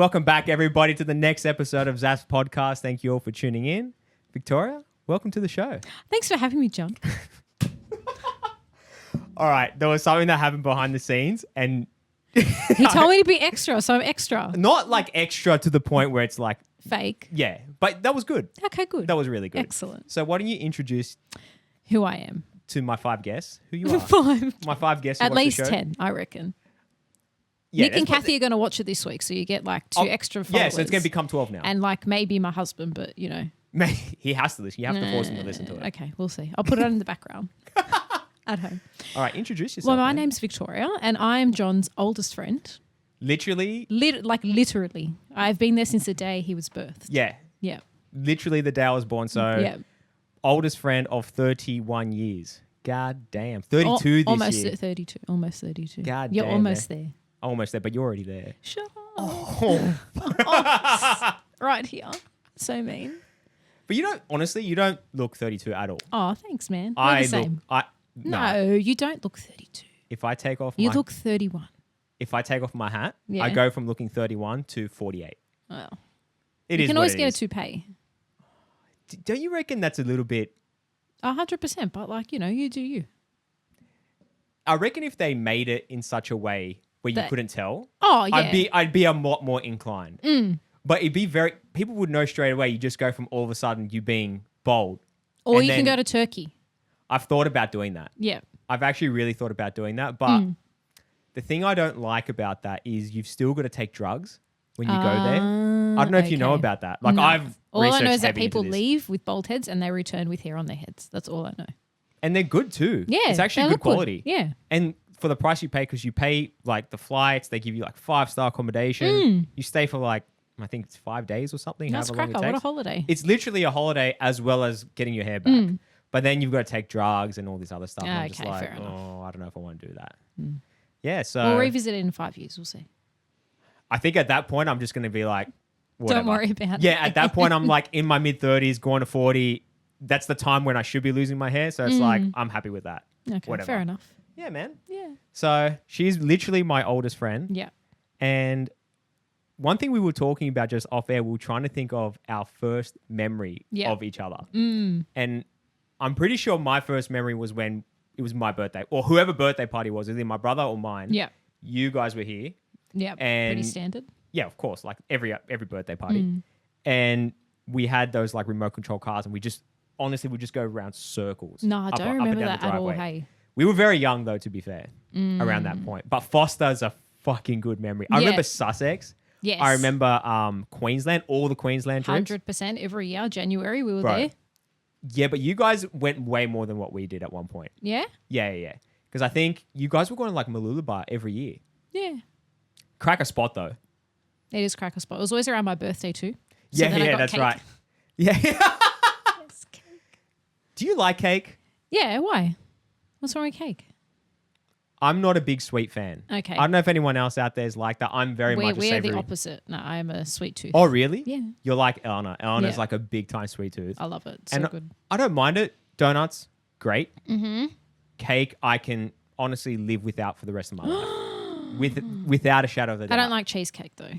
welcome back, everybody, to the next episode of ZafsPodcast. Thank you all for tuning in. Victoria, welcome to the show. Thanks for having me, John. All right, there was something that happened behind the scenes, and He told me to be extra, so I'm extra. not like extra to the point where it's like, Fake. yeah, but that was good. Okay, good. That was really good. Excellent. So why don't you introduce Who I am. to my 5 guests who you are? 5. My 5 guests who At watch the least show. 10, I reckon. Yeah, Nick and that's what- Kathy are going to watch it this week, so you get like 2 extra followers. Yeah, so it's going to become 12 now. And like maybe my husband, but you know. He has to listen. You have to force him to listen to it. Okay, we'll see. I'll put it on in the background at home. All right, introduce yourself. Well, my man. name's Victoria and I am John's oldest friend. Literally, Literally. I've been there since the day he was birthed. yeah. Yeah. Literally the day I was born. So, Yeah. oldest friend of 31 years. God damn. 32 this almost year. 32. Almost 32. God You're damn, almost there. Almost there, but you're already there. Shut up. Oh. Right here. So mean. But you don't look 32 at all. Oh, thanks, man. We're the same. No. You don't look 32. If I take off You look 31. if I take off my hat, Yeah. I go from looking 31 to 48. Well, It you is can what always it get is. a toupee. Don't you reckon that's a little bit? 100%, but like, you know, you do you. I reckon if they made it in such a way where you That- couldn't tell, Oh, yeah. I'd be a lot more inclined. But it'd be people would know straight away. You just go from all of a sudden you being bold. Or and you can then- go to Turkey. I've thought about doing that. Yeah. I've actually really thought about doing that. But the thing I don't like about that is you've still got to take drugs when you go there. I don't know if you know okay. about that. Like No. I've All I know researched is that heavy into people this. leave with bald heads and they return with hair on their heads. That's all I know. And they're good too. Yeah. It's actually they good look quality. Yeah. And for the price you pay, because you pay like the flights, they give you like 5-star accommodation. You stay for like, I think it's 5 days or something. That's however long cracker. it What a takes. holiday. It's literally a holiday as well as getting your hair back. But then you've got to take drugs and all this other stuff. And I'm just Okay, like, fair enough. oh, I don't know if I want to do that. Yeah, so We'll revisit it in 5 years. We'll see. I think at that point I'm just going to be like, whatever. Don't worry about it. Yeah, at that point I'm like in my mid-30s, going to 40. That's the time when I should be losing my hair. So it's like, I'm happy with that. Okay, Whatever. fair enough. Yeah, man. Yeah. So she's literally my oldest friend. Yeah. And one thing we were talking about just off air, we were trying to think of our first memory Yeah. of each other. And I'm pretty sure my first memory was when it was my birthday, or whoever birthday party was, either my brother or mine. Yeah. You guys were here. Yeah. And Pretty standard. Yeah, of course, like every birthday party. And we had those like remote control cars, and we just honestly would just go around circles. No, I up- don't up and remember down the that at all. driveway. Hey. We were very young though, to be fair, around that point. But Foster's a fucking good memory. I Yeah. remember Sussex. Yes. I remember Queensland, all the Queensland trips. 100% every year. January, we were Bro. there. Yeah, but you guys went way more than what we did at one point. Yeah? Yeah. Because I think you guys were going to like Mooloolaba every year. Yeah. Crack a spot though. It is cracker spot. It was always around my birthday too. Yeah, then I got that's cake. right. Yeah. Yes, cake. Do you like cake? Yeah, why? What's wrong with cake? I'm not a big sweet fan. Okay. I don't know if anyone else out there is like that. I'm very much a We're savory. the opposite. No, I am a sweet tooth. Oh, really? Yeah. You're like Eleanor. Eleanor's Yeah. like a big time sweet tooth. I love it. So And good. I don't mind it. Donuts, great. Mm-hmm. Cake, I can honestly live without for the rest of my life. Without a shadow of a doubt. I don't like cheesecake though.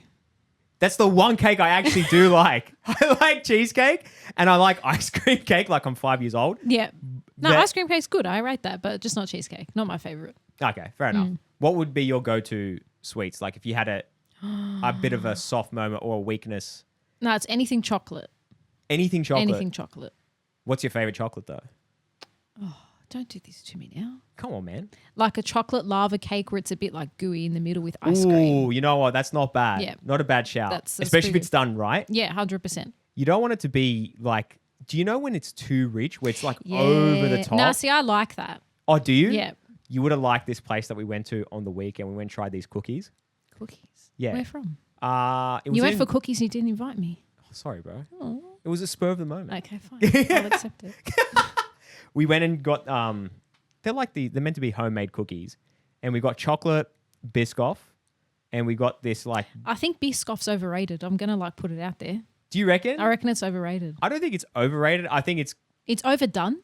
That's the one cake I actually do like. I like cheesecake and I like ice cream cake like I'm 5 years old. Yeah. No, That- ice cream cake's good. I rate that, but just not cheesecake. Not my favorite. Okay, fair enough. What would be your go-to sweets? Like if you had a bit of a soft moment or a weakness, No, it's anything chocolate. anything chocolate. Anything chocolate. What's your favorite chocolate though? Don't do this to me now. Come on, man. Like a chocolate lava cake where it's a bit like gooey in the middle with ice cream. Ooh, you know what? That's not bad. Yeah. Not a bad shout. That's Especially if pretty it's done right. Yeah, 100%. You don't want it to be like, do you know when it's too rich, where it's like over the top? No, see, I like that. Oh, do you? Yeah. You would have liked this place that we went to on the weekend. We went and tried these cookies. Cookies. Yeah. Where from? It was You went in- for cookies and you didn't invite me. Oh, sorry, bro. Oh. It was a spur of the moment. Okay, fine. I'll accept it. We went and got they're meant to be homemade cookies, and we got chocolate Biscoff, and we got this like. I think Biscoff's overrated. I'm going to like put it out there. Do you reckon? I reckon it's overrated. I don't think it's overrated. I think it's overdone.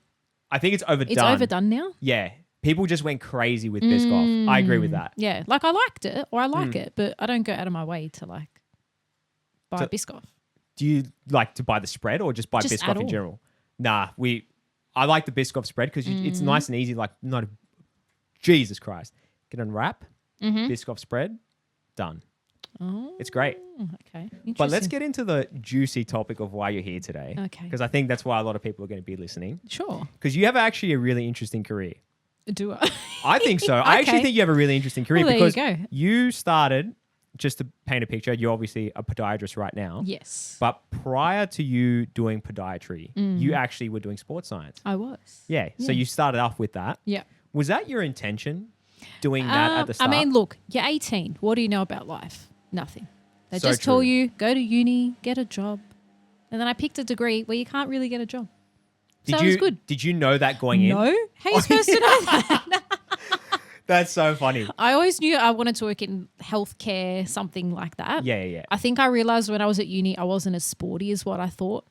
overdone. It's overdone now. Yeah, people just went crazy with Biscoff. I agree with that. Yeah, like I liked it or I like it, but I don't go out of my way to like buy Biscoff. Do you like to buy the spread or just buy Just Biscoff at in all. general? Nah, I like the Biscoff spread because it's nice and easy. Like, not Jesus Christ. Get unwrap, Biscoff spread, done. Oh, It's great. okay. But let's Interesting. get into the juicy topic of why you're here today. Okay. Because I think that's why a lot of people are going to be listening. Sure. Because you have actually a really interesting career. Do I? I think so. I actually Okay. think you have a really interesting career Well, there you because go. you started, just to paint a picture, you're obviously a podiatrist right now. Yes. But prior to you doing podiatry, you actually were doing sports science. I was. Yeah. So you started off with that. Yeah. Was that your intention, doing that at the I start? mean, look, you're 18. What do you know about life? Nothing. They So just true. tell you, go to uni, get a job. And then I picked a degree where you can't really get a job. So it was good. Did you know that going in? No? How are you supposed to know that? That's so funny. I always knew I wanted to work in healthcare, something like that. Yeah. I think I realized when I was at uni, I wasn't as sporty as what I thought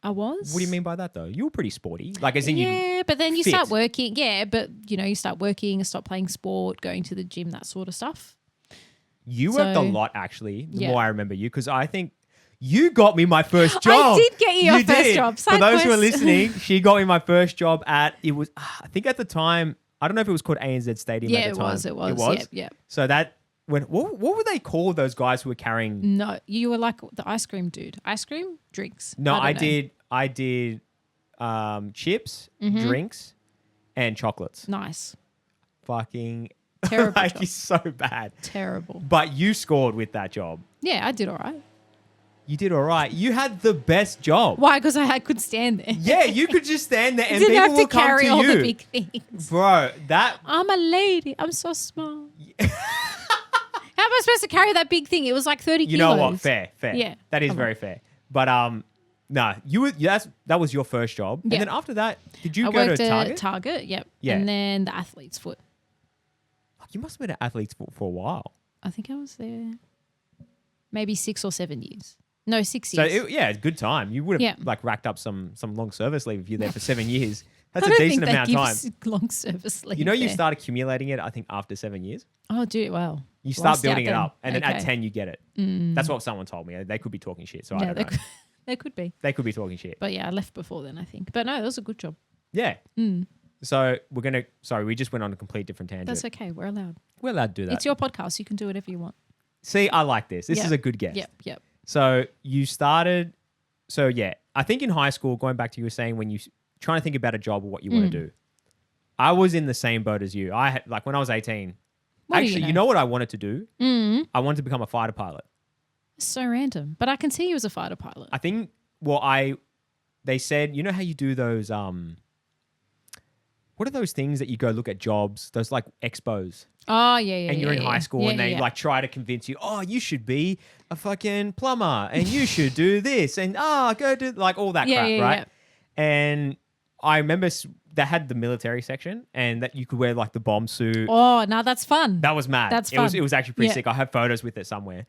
I was. What do you mean by that though? You were pretty sporty. Like as in you Yeah, but then you fit. start working. Yeah, but you start working and stop playing sport, going to the gym, that sort of stuff. You worked a So- lot, actually, the Yeah. more I remember you, because I think you got me my first job. did get you your first did. job. For Side those who are quest. listening, she got me my first job at, it was, I think at the time, I don't know if it was called ANZ Stadium Yeah, at it the time. was. It was. It was? Yeah. So that, what were they called, those guys who were carrying? No, you were like the ice cream dude. Ice cream? Drinks? No, I don't know. did chips, Mm-hmm. drinks, and chocolates. Nice. Fucking, Terrible like, job. it's so bad. Terrible. But you scored with that job. Yeah, I did all right. You did all right. You had the best job. Why? Because I could stand there. Yeah, you could just stand there and Didn't people have will to come carry to all you. the big things. Bro, that I'm a lady. I'm so small. How am I supposed to carry that big thing? It was like 30 you kilos. know what? Fair. Yeah, That is come very fair. But no, that was your first job. Yeah. And then after that, did you I go worked to at Target? Target, yep. Yeah. And then the Athlete's Foot. You must have been at Athletes for a while. I think I was there maybe 6 or 7 years. No, 6 So years. it's good time. You would have Yeah. like racked up some long service leave if you're there for 7 years. That's I a don't decent think amount they of time. give long service leave. You know, you there. start accumulating it, I think, after 7 years. Oh, dude, wow. You start Lost out building it then. up. And then at Okay. 10, you get it. That's what someone told me. They could be talking shit. So I Yeah, don't they know. could, they could be. They could be talking shit. But yeah, I left before then, I think. But no, it was a good job. Yeah. So we just went on a complete different tangent. That's okay. We're allowed. We're allowed to do that. It's your podcast. You can do whatever you want. See, I like this. This Yeah. is a good guess. Yep. So you started, I think in high school, going back to you were saying when you trying to think about a job or what you want to do. I was in the same boat as you. I had, like when I was 18, What do actually, you know what I wanted to do? I wanted to become a fighter pilot. So random. But I can see you as a fighter pilot. I think, they said, you know how you do those, what are those things that you go look at jobs? Those like expos. Oh, yeah. And you're in high school and they yeah. like try to convince you, oh, you should be a fucking plumber and you should do this and go do like all that Yeah, crap, yeah, right? yeah. And I remember they had the military section and that you could wear like the bomb suit. Oh, no, that's fun. That was mad. That's It was fun. actually pretty Yeah. sick. I have photos with it somewhere.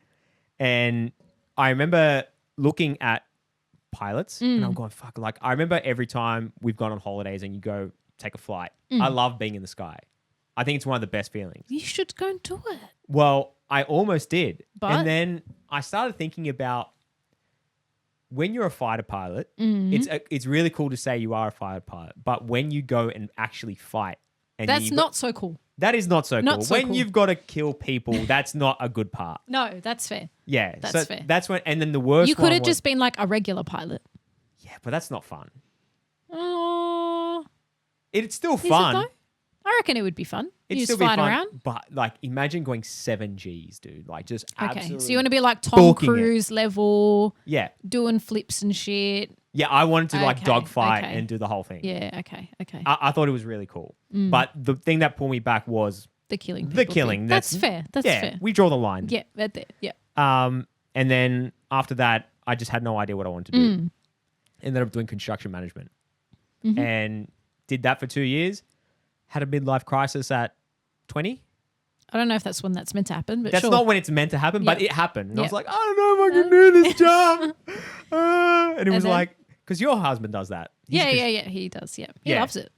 And I remember looking at pilots and I'm going, fuck, like I remember every time we've gone on holidays and you go take a flight. I love being in the sky. I think it's one of the best feelings. You should go and do it. Well, I almost did. But- And then I started thinking about when you're a fighter pilot, it's really cool to say you are a fighter pilot, but when you go and actually fight, and That's not so cool. that is not so Not cool. so When cool. you've got to kill people, that's not a good part. No, that's fair. Yeah, That's so fair. That's when, and then the worst. You could one have was- just been like a regular pilot. yeah, but that's not fun. Oh, It's still is fun. it though? I reckon it would be fun. It'd You still just be flying fun, around. but like imagine going 7 Gs, dude. Like just Okay, absolutely. so you want to be like Tom booking it. Cruise level, Yeah, doing flips and shit. yeah. I wanted to like Okay, dogfight okay. and do the whole thing. Yeah, okay. I thought it was really cool. But the thing that pulled me back was The killing. the people killing. thing. That's fair. That's yeah, fair. we draw the line. Yeah, that's it. Yeah. And then after that, I just had no idea what I wanted to do. Ended up doing construction management and did that for 2 years. Had a midlife crisis at 20. I don't know if that's when that's meant to happen, but That's sure. not when it's meant to happen, but Yep. it happened. And I was Yep. like, I don't know if I can do this job. And it was then- like, because your husband does that. He's Yeah, a yeah. He does. Yeah. He Yeah. loves it.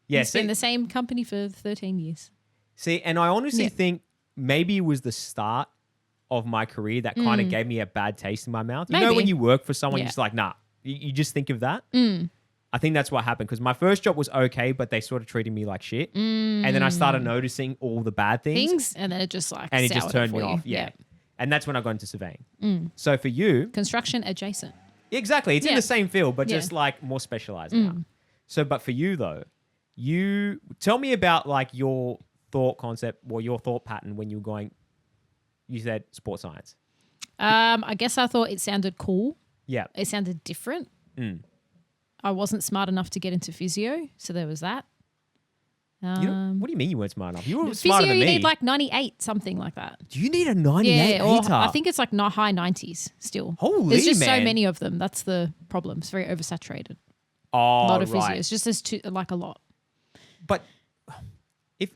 Yeah, He's been in the same company for 13 years. see, and I honestly Yeah. think maybe it was the start of my career that kind of gave me a bad taste in my mouth. You know, Maybe. when you work for someone, Yeah. you're just like, nah, you just think of that. I think that's what happened because my first job was okay, but they sort of treated me like shit. And then I started noticing all the bad things. And then it just like And it just soured turned for me you. off. Yeah. And that's when I got into surveying. So for you, Construction adjacent. exactly, it's in Yeah. the same field, but Yeah. just like more specialized now. So, but for you though, you tell me about like your thought concept or your thought pattern when you were going, you said sports science. I guess I thought it sounded cool. Yeah. It sounded different. I wasn't smart enough to get into physio, so there was that. You know, what do you mean you weren't smart enough? You were smarter Physio, than you me. need like 98, something like that. Do you need a 98 or ATAR? I think it's like not high 90s still. Holy There's just so man. many of them. That's the problem. It's very oversaturated. Oh, A lot of right. physio. It's just there's like a lot. But if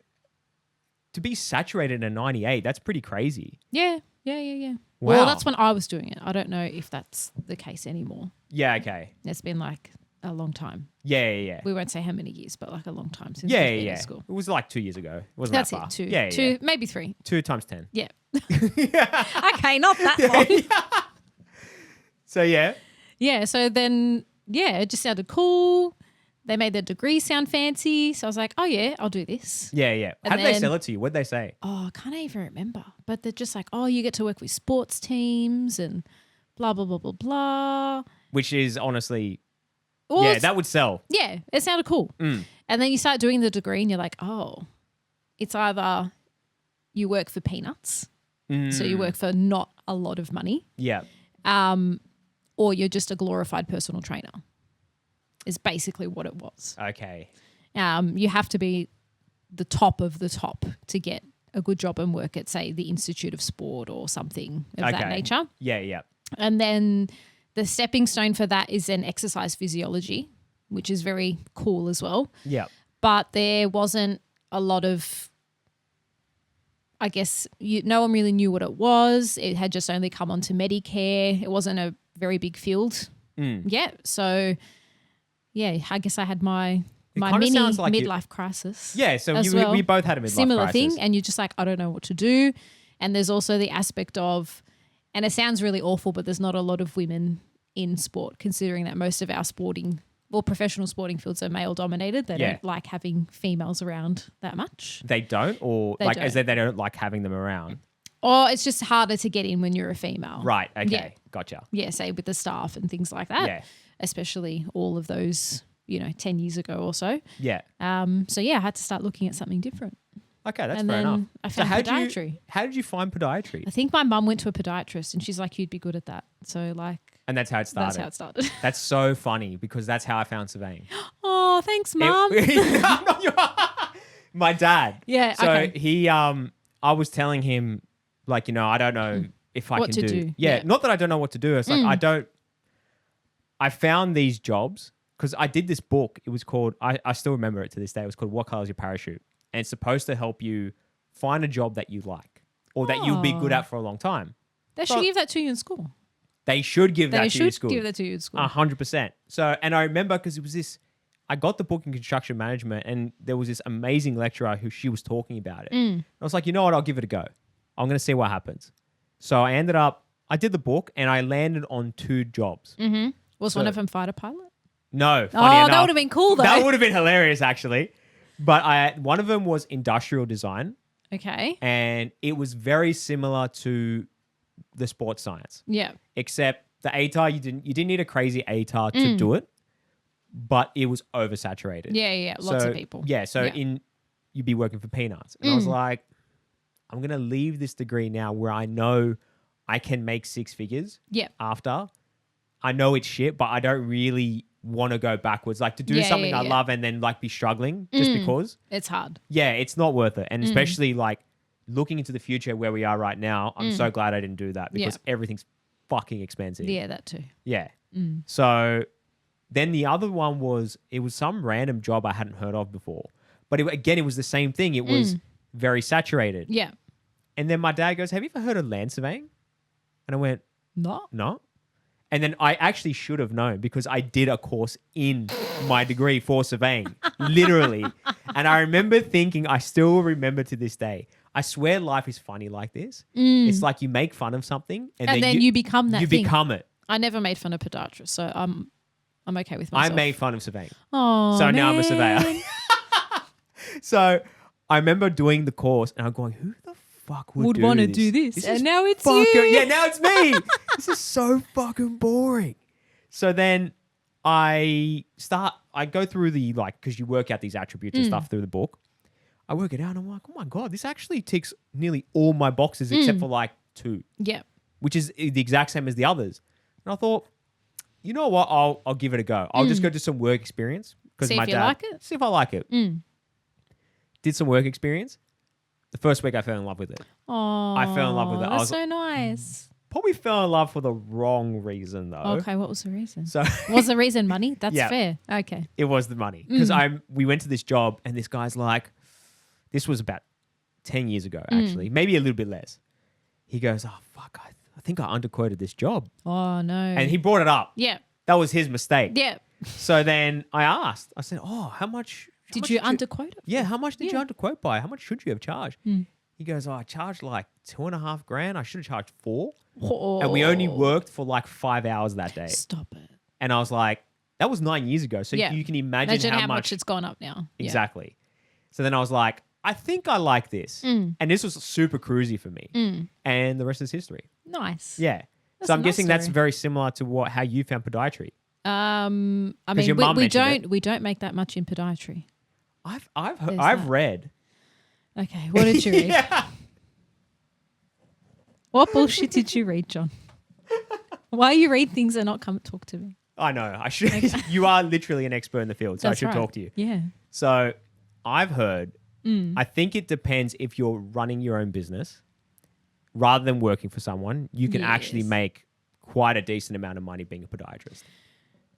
to be saturated in 98, that's pretty crazy. Yeah. Wow. Well, that's when I was doing it. I don't know if that's the case anymore. Yeah, okay. It's been like a long time. Yeah. We won't say how many years, but like a long time since Yeah, we've been yeah. at school. It was like 2 years ago. It wasn't That's that far. it. Two. Yeah, Two, maybe 3. 2 times 10. Yeah. Okay, not that long. So yeah. Yeah, so then, it just sounded cool. They made the degree sound fancy. So I was like, oh, yeah, I'll do this. Yeah. And How did they then- sell it to you? What did they say? Oh, I can't even remember. But they're just like, oh, you get to work with sports teams and blah, blah, blah, blah, blah. Which is honestly, Well, yeah, it's- that would sell. Yeah, it sounded cool. And then you start doing the degree and you're like, oh, it's either you work for peanuts, so you work for not a lot of money, Yeah. or you're just a glorified personal trainer is basically what it was. Okay. You have to be the top of the top to get a good job and work at, say, the Institute of Sport or something of that nature. Yeah. And then the stepping stone for that is then exercise physiology, which is very cool as well. Yeah. But there wasn't a lot of, I guess, no one really knew what it was. It had just only come onto Medicare. It wasn't a very big field yet. So, yeah, I guess I had my kinda mini sounds like midlife crisis. Yeah, so as well. we both had a midlife Similar crisis. thing. And you're just like, I don't know what to do. And there's also the aspect of, and it sounds really awful, but there's not a lot of women in sport, considering that most of our professional sporting fields are male dominated. They don't like having females around that much. They don't? Or They like, don't. as they don't like having them around? Or it's just harder to get in when you're a female. Right. Okay. Yeah. Gotcha. Yeah, say with the staff and things like that. Yeah. Especially all of those, 10 years ago or so. Yeah. So, I had to start looking at something different. Okay, that's And fair then enough. I found podiatry. How did you find podiatry? I think my mum went to a podiatrist and she's like, you'd be good at that. So, And that's how it started. that's how it started. That's so funny because that's how I found surveying. Oh, thanks, Mum. My dad. Yeah, So okay. he, I was telling him, like, I don't know if I What can to do. do. Yeah, Yeah. not that I don't know what to do. It's like I found these jobs because I did this book. It was called, I still remember it to this day. It was called What Color Is Your Parachute? And it's supposed to help you find a job that you like or that you'll be good at for a long time. They should give that to you in school. They should give that They to you in should school. give that to you in school. 100%. So, and I remember because it was this, I got the book in construction management and there was this amazing lecturer who she was talking about it. I was like, you know what? I'll give it a go. I'm going to see what happens. So I did the book and I landed on 2 jobs. Was one of them fighter pilot? No, funny enough. That would have been cool though. That would have been hilarious actually. But one of them was industrial design Okay. and it was very similar to the sports science. Yeah. Except the ATAR, you didn't need a crazy ATAR to do it, but it was oversaturated. Yeah. Lots of people. Yeah, so you'd be working for peanuts. And I was like, I'm going to leave this degree now where I know I can make 6 figures Yeah. after. I know it's shit, but I don't really want to go backwards. Like to do something I love and then like be struggling just because. It's hard. Yeah, it's not worth it. And especially like looking into the future where we are right now, I'm so glad I didn't do that because everything's fucking expensive. Yeah, that too. Yeah. So then the other one was, it was some random job I hadn't heard of before. But it was the same thing. It was very saturated. Yeah. And then my dad goes, have you ever heard of land surveying? And I went, No. no. And then I actually should have known because I did a course in my degree for surveying, literally. And I remember thinking, I still remember to this day, I swear life is funny like this. It's like you make fun of something and then you become that You thing. become it. I never made fun of podiatrists, so I'm okay with myself. I made fun of surveying. Oh, So man. now I'm a surveyor. So I remember doing the course and I'm going, who the fuck would want to this? do this? This And is now it's fucking, you. Yeah, now it's me. This is so fucking boring. So then I go through the, like, because you work out these attributes and stuff through the book. I work it out and I'm like, oh my God, this actually ticks nearly all my boxes except for like 2. Yeah. Which is the exact same as the others. And I thought, you know what? I'll give it a go. I'll just go do some work experience. See my if you dad, like it? See if I like it. Did some work experience. The first week I fell in love with it. Oh, I fell in love with it. That's so nice. Probably fell in love for the wrong reason though. Okay, what was the reason? So Was the reason money? That's Yeah. fair. Okay. it was the money. Because we went to this job and this guy's like, this was about 10 years ago actually. Maybe a little bit less. He goes, oh fuck, I think I underquoted this job. Oh no. And he brought it up. Yeah. That was his mistake. Yeah. So then I asked, I said, oh, how much Did much you underquote it? Yeah, how much did you Yeah. underquote by? How much should you have charged? He goes, oh, I charged like $2,500. I should have charged 4. Oh. And we only worked for like 5 hours that day. Stop it. And I was like, that was 9 years ago. So Yeah. you can imagine how much it's gone up now. Yeah. Exactly. So then I was like, I think I like this. And this was super cruisy for me. And the rest is history. Nice. Yeah. That's so a I'm nice guessing that's story. very similar to how you found podiatry. I your mean, mum we mentioned don't make that much in podiatry. I've There's I've that. read. Okay, what did you read? Yeah. What bullshit did you read, John? Why you read things and not come talk to me? I know. I should. You are literally an expert in the field, so That's I should right. talk to you. Yeah. So I've heard, I think it depends if you're running your own business rather than working for someone, you can actually Yes. make quite a decent amount of money being a podiatrist.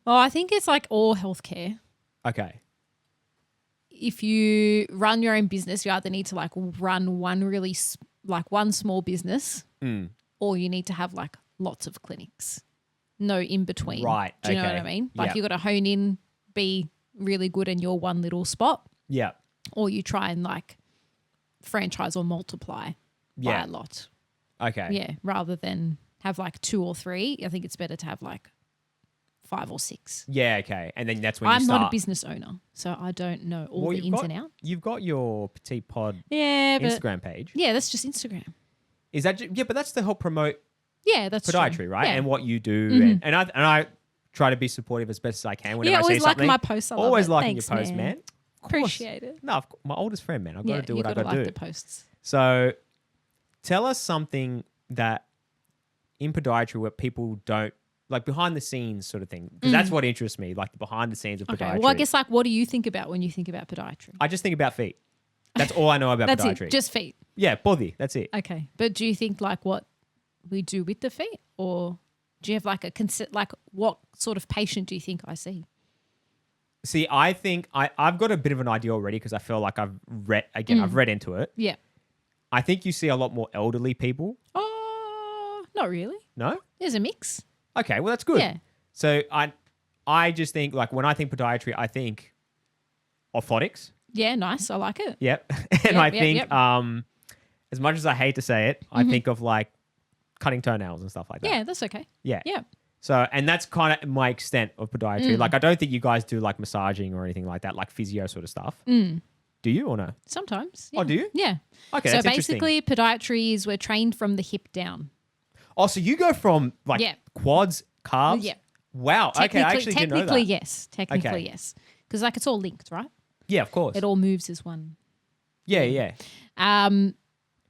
Oh, I think it's like all healthcare. Okay. If you run your own business, you either need to like run one small business or you need to have like lots of clinics. No in between. Right. Do you know what I Okay. mean? Like Yeah. you got to hone in, be really good in your one little spot, Yeah. or you try and like franchise or multiply by Yeah. a lot. Okay. Yeah. Rather than have like 2 or 3, I think it's better to have like 5 or 6. Yeah. Okay. And then that's when you I'm start. not a business owner, so I don't know all Well, the you've ins got- and outs. You've got your Petite Pod Yeah, but Instagram page. yeah, that's just Instagram. Is that yeah? But that's to help promote Yeah, that's podiatry, true. right? Yeah. And what you do, and I try to be supportive as best as I can whenever I see always like something. my posts. I love Always it. liking Thanks, your posts, man. Of course. Appreciate it. No, my oldest friend, man. I've got to do what I gotta got to like do. the posts. So, tell us something that in podiatry where people don't like behind the scenes sort of thing, because that's what interests me, like the behind the scenes of Okay. podiatry. Well, I guess like, what do you think about when you think about podiatry? I just think about feet. That's all I know about That's podiatry. it. Just feet. Yeah, body. That's it. Okay. But do you think like what we do with the feet, or do you have like like what sort of patient do you think I see? See, I think I've got a bit of an idea already because I feel like I've read into it. Yeah. I think you see a lot more elderly people. Oh, not really. No? There's a mix. Okay, well that's good. Yeah. So I just think like when I think podiatry, I think orthotics. Yeah, nice. I like it. Yep. And I Yep, think yep. as much as I hate to say it, I think of like cutting toenails and stuff like that. Yeah, that's okay. Yeah. Yeah. So, and that's kind of my extent of podiatry. Like, I don't think you guys do like massaging or anything like that, like physio sort of stuff. Do you or no? Sometimes. Oh, Yeah. do you? Yeah. Okay, So that's interesting. basically, podiatry is we're trained from the hip down. Oh, so you go from like Yeah. quads, calves? Yeah. Wow. Okay, I actually didn't know that. Technically, yes. Technically, Okay. yes. Because like it's all linked, right? Yeah, of course. It all moves as one. Yeah, yeah.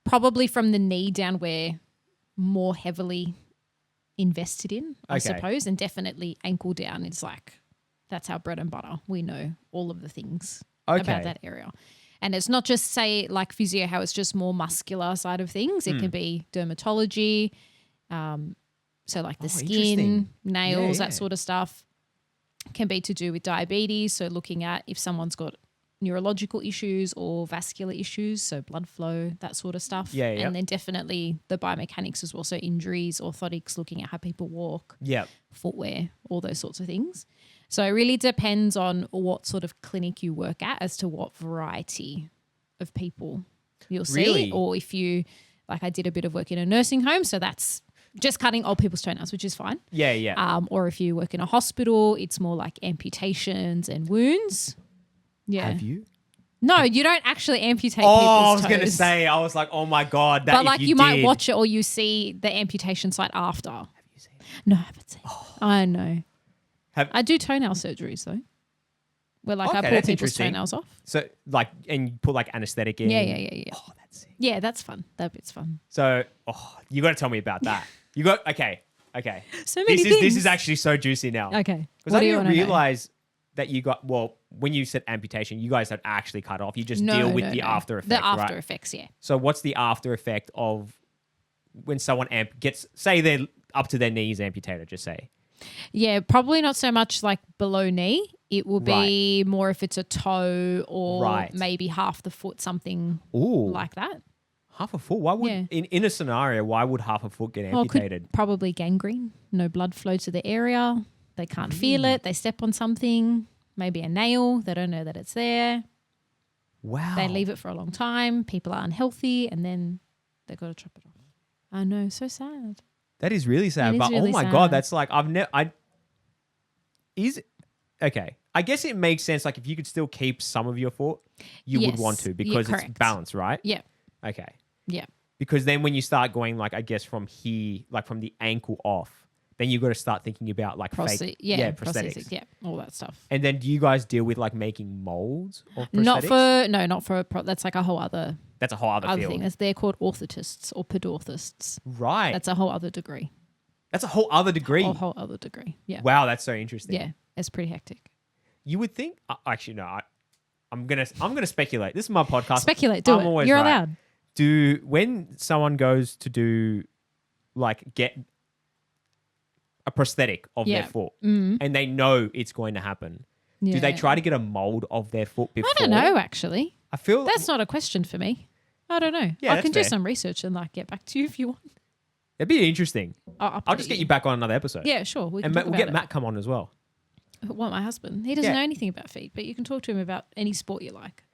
Probably from the knee down, we're more heavily invested in, I Okay. suppose, and definitely ankle down is like that's our bread and butter. We know all of the things Okay. about that area. And it's not just say like physio, how it's just more muscular side of things. It can be dermatology, so like the skin, interesting. nails, Yeah, that yeah. sort of stuff. Can be to do with diabetes, so looking at if someone's got neurological issues or vascular issues, so blood flow, that sort of stuff. Yeah, yeah. And then definitely the biomechanics as well, so injuries, orthotics, looking at how people walk, Yeah. footwear, all those sorts of things. So it really depends on what sort of clinic you work at as to what variety of people you'll see. Really? Or if you, like I did a bit of work in a nursing home, so that's just cutting old people's toenails, which is fine. Yeah, yeah. Or if you work in a hospital, it's more like amputations and wounds. Yeah. Have you? No, you don't actually amputate Oh, people's I was toes. going to say, I was like, oh my God. That But if like you, you might did- watch it or you see the amputation site after. Have you seen it? No, I haven't seen it. I know. Have- I do toenail surgeries though. Where like Okay, I pull that's people's interesting. toenails off. So like, and you put like anesthetic in. Yeah. Oh, that's sick. Yeah, that's fun. That bit's fun. So, you got to tell me about that. Okay. So many This things. is actually so juicy now. Okay. Because What I do you didn't wanna know? realize that you got, well, when you said amputation, you guys had actually cut off. You just No, deal with no, the no. after effect, The after right? effects, yeah. So what's the after effect of when someone gets, say they're up to their knees amputated, just say. Yeah, probably not so much like below knee. It will be more if it's a toe or Right. maybe half the foot, something Ooh. like that. Half a foot? Why would, Yeah. in a scenario, why would half a foot get Well, amputated? could probably gangrene. No blood flow to the area. They can't feel it. They step on something, maybe a nail. They don't know that it's there. Wow. They leave it for a long time. People are unhealthy and then they got to chop it off. I know, so sad. That is really sad. It is But really oh my sad. God, that's like, okay. I guess it makes sense. Like if you could still keep some of your foot, you would Yes. want to Yeah, because it's correct. balanced, right? Yeah, Okay. yeah. Because then when you start going like, I guess from here, like from the ankle off, then you got to start thinking about like fake, prosthetics. prosthetics. Yeah, all that stuff. And then do you guys deal with like making molds of prosthetics? Not for that's like a whole other That's a whole other field. thing. They're called orthotists or podorthists. Right. That's a whole other degree. That's a whole other degree. A whole other degree. Yeah. Wow, that's so interesting. Yeah, it's pretty hectic. You would think actually no, I'm gonna speculate. This is my podcast. Speculate, do I'm it. always You're right. allowed. When someone goes to do like get a prosthetic of their Yeah. foot and they know it's going to happen, do they Yeah. try to get a mold of their foot before? I don't know, actually. I feel That's not a question for me. I don't know. Yeah, I that's can do fair. some research and like get back to you if you want. it'd be interesting. I'll I'll just get you back on another episode. Yeah, sure. We can and talk we'll about get it. Matt come on as well. What, my husband? He doesn't Yeah. know anything about feet, but you can talk to him about any sport you like.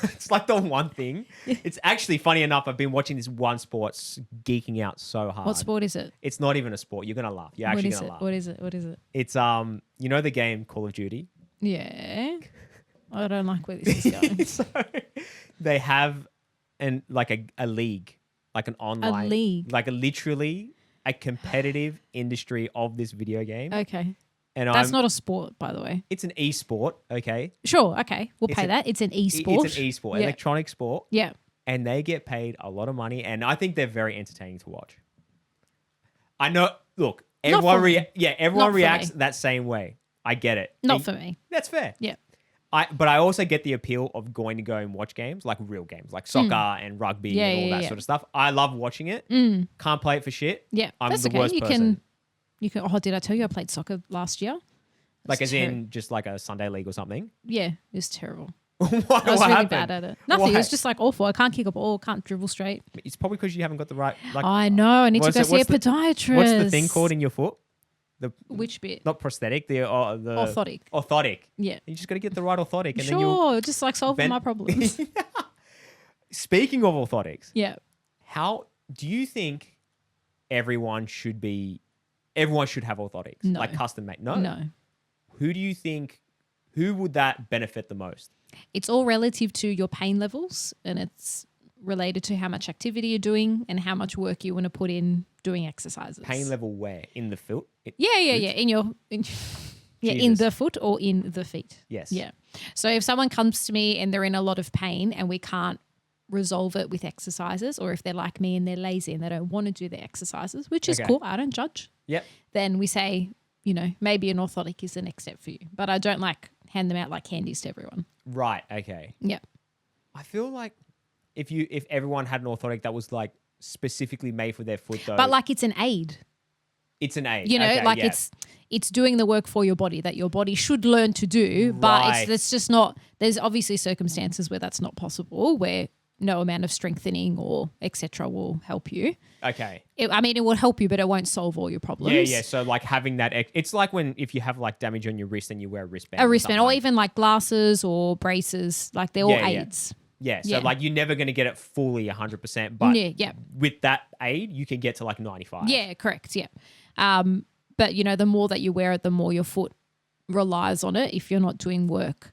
It's like the one thing. It's actually funny enough. I've been watching this one sport, geeking out so hard. What sport is it? It's not even a sport. You're gonna laugh. You're What actually is gonna it? laugh. What is it? What is it? It's you know the game Call of Duty. Yeah. I don't like where this is going. So they have a league, like an online league? like literally a competitive industry of this video game. Okay. And That's not a sport, by the way. It's an e-sport, okay? Sure. Okay. We'll It's pay an- that. It's an e-sport. It's an e-sport, Yeah. electronic sport, Yeah. and they get paid a lot of money, and I think they're very entertaining to watch. I know. Look, Not for everyone, me. everyone Not for reacts me. that same way. I get it. Not And for me. That's fair. Yeah. But I also get the appeal of going to go and watch games, like real games, like soccer and rugby Yeah, and all yeah, that yeah. sort of stuff. I love watching it. Can't play it for shit. Yeah. I'm That's the okay. worst You person. can. Oh, did I tell you I played soccer last year? Like It's as in just like a Sunday league or something. Yeah, it was terrible. What I was really happened? bad at it. Nothing. It Why? was just like awful. I can't kick a ball. Can't dribble straight. It's probably because you haven't got the right. Like, I know. I need to what's go it- see a what's the- podiatrist. what's the thing called in your foot? The Which bit? not prosthetic. The Orthotic. Orthotic. Yeah. You just got to get the right orthotic, and then you. Sure. Just like solving bend- my problems. Speaking of orthotics, Yeah. how do you think everyone should have orthotics? No. Like custom made? No. No. Who do you think? Who would that benefit the most? It's all relative to your pain levels and it's related to how much activity you're doing and how much work you want to put in doing exercises. Pain level where? In the foot? Yeah. In Jesus. the foot or in the feet. Yes. Yeah. So if someone comes to me and they're in a lot of pain and we can't resolve it with exercises, or if they're like me and they're lazy and they don't want to do the exercises, which is Okay. cool, I don't judge, Yep. then we say, maybe an orthotic is the next step for you. But I don't like hand them out like candies to everyone. Right. Okay. Yeah. I feel like if everyone had an orthotic that was like specifically made for their foot though, But like it's an aid. it's an aid. Okay, yeah. it's doing the work for your body that your body should learn to do, but Right. that's just not. There's obviously circumstances where that's not possible, where no amount of strengthening or etc. will help you. Okay. It will help you, but it won't solve all your problems. Yeah. So like having that, it's like if you have like damage on your wrist and you wear a wristband. A or wristband, something. or even like glasses or braces, like they're all Yeah, yeah. aids. Yeah. So Yeah. like you're never going to get it fully 100%, but Yeah. with that aid, you can get to like 95. Yeah, correct. Yeah. But the more that you wear it, the more your foot relies on it if you're not doing work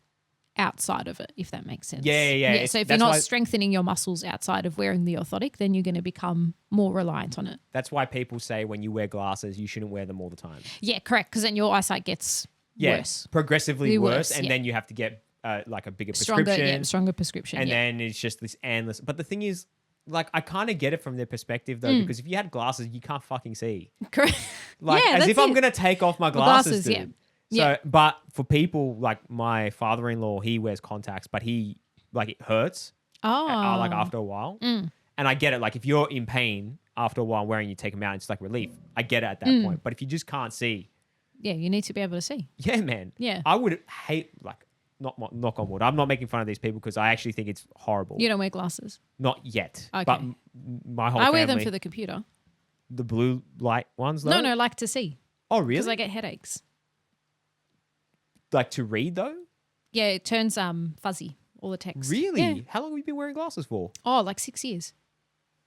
outside of it, if that makes sense. Yeah. So if you're not strengthening your muscles outside of wearing the orthotic, then you're going to become more reliant on it. That's why people say when you wear glasses, you shouldn't wear them all the time. Yeah, correct. Because then your eyesight gets worse. Progressively worse. And then you have to get like a bigger prescription. Stronger prescription. And then it's just this endless. But the thing is, like, I kind of get it from their perspective though, because if you had glasses, you can't fucking see. Correct. Like, as if I'm going to take off my glasses, dude. Yeah. So, but for people like my father-in-law, he wears contacts, but he like it hurts. Like after a while, and I get it. Like if you're in pain after a while wearing, you take them out, it's like relief. I get it at that point. But if you just can't see, you need to be able to see. Yeah, man. Yeah, I would hate not knock on wood. I'm not making fun of these people because I actually think it's horrible. You don't wear glasses? Not yet. Okay. But my whole I family, wear them for the computer. The blue light ones, though. No, like to see. Oh, really? Because I get headaches. Like to read though? Yeah, it turns fuzzy, all the text. Really? Yeah. How long have you been wearing glasses for? Oh, like 6 years.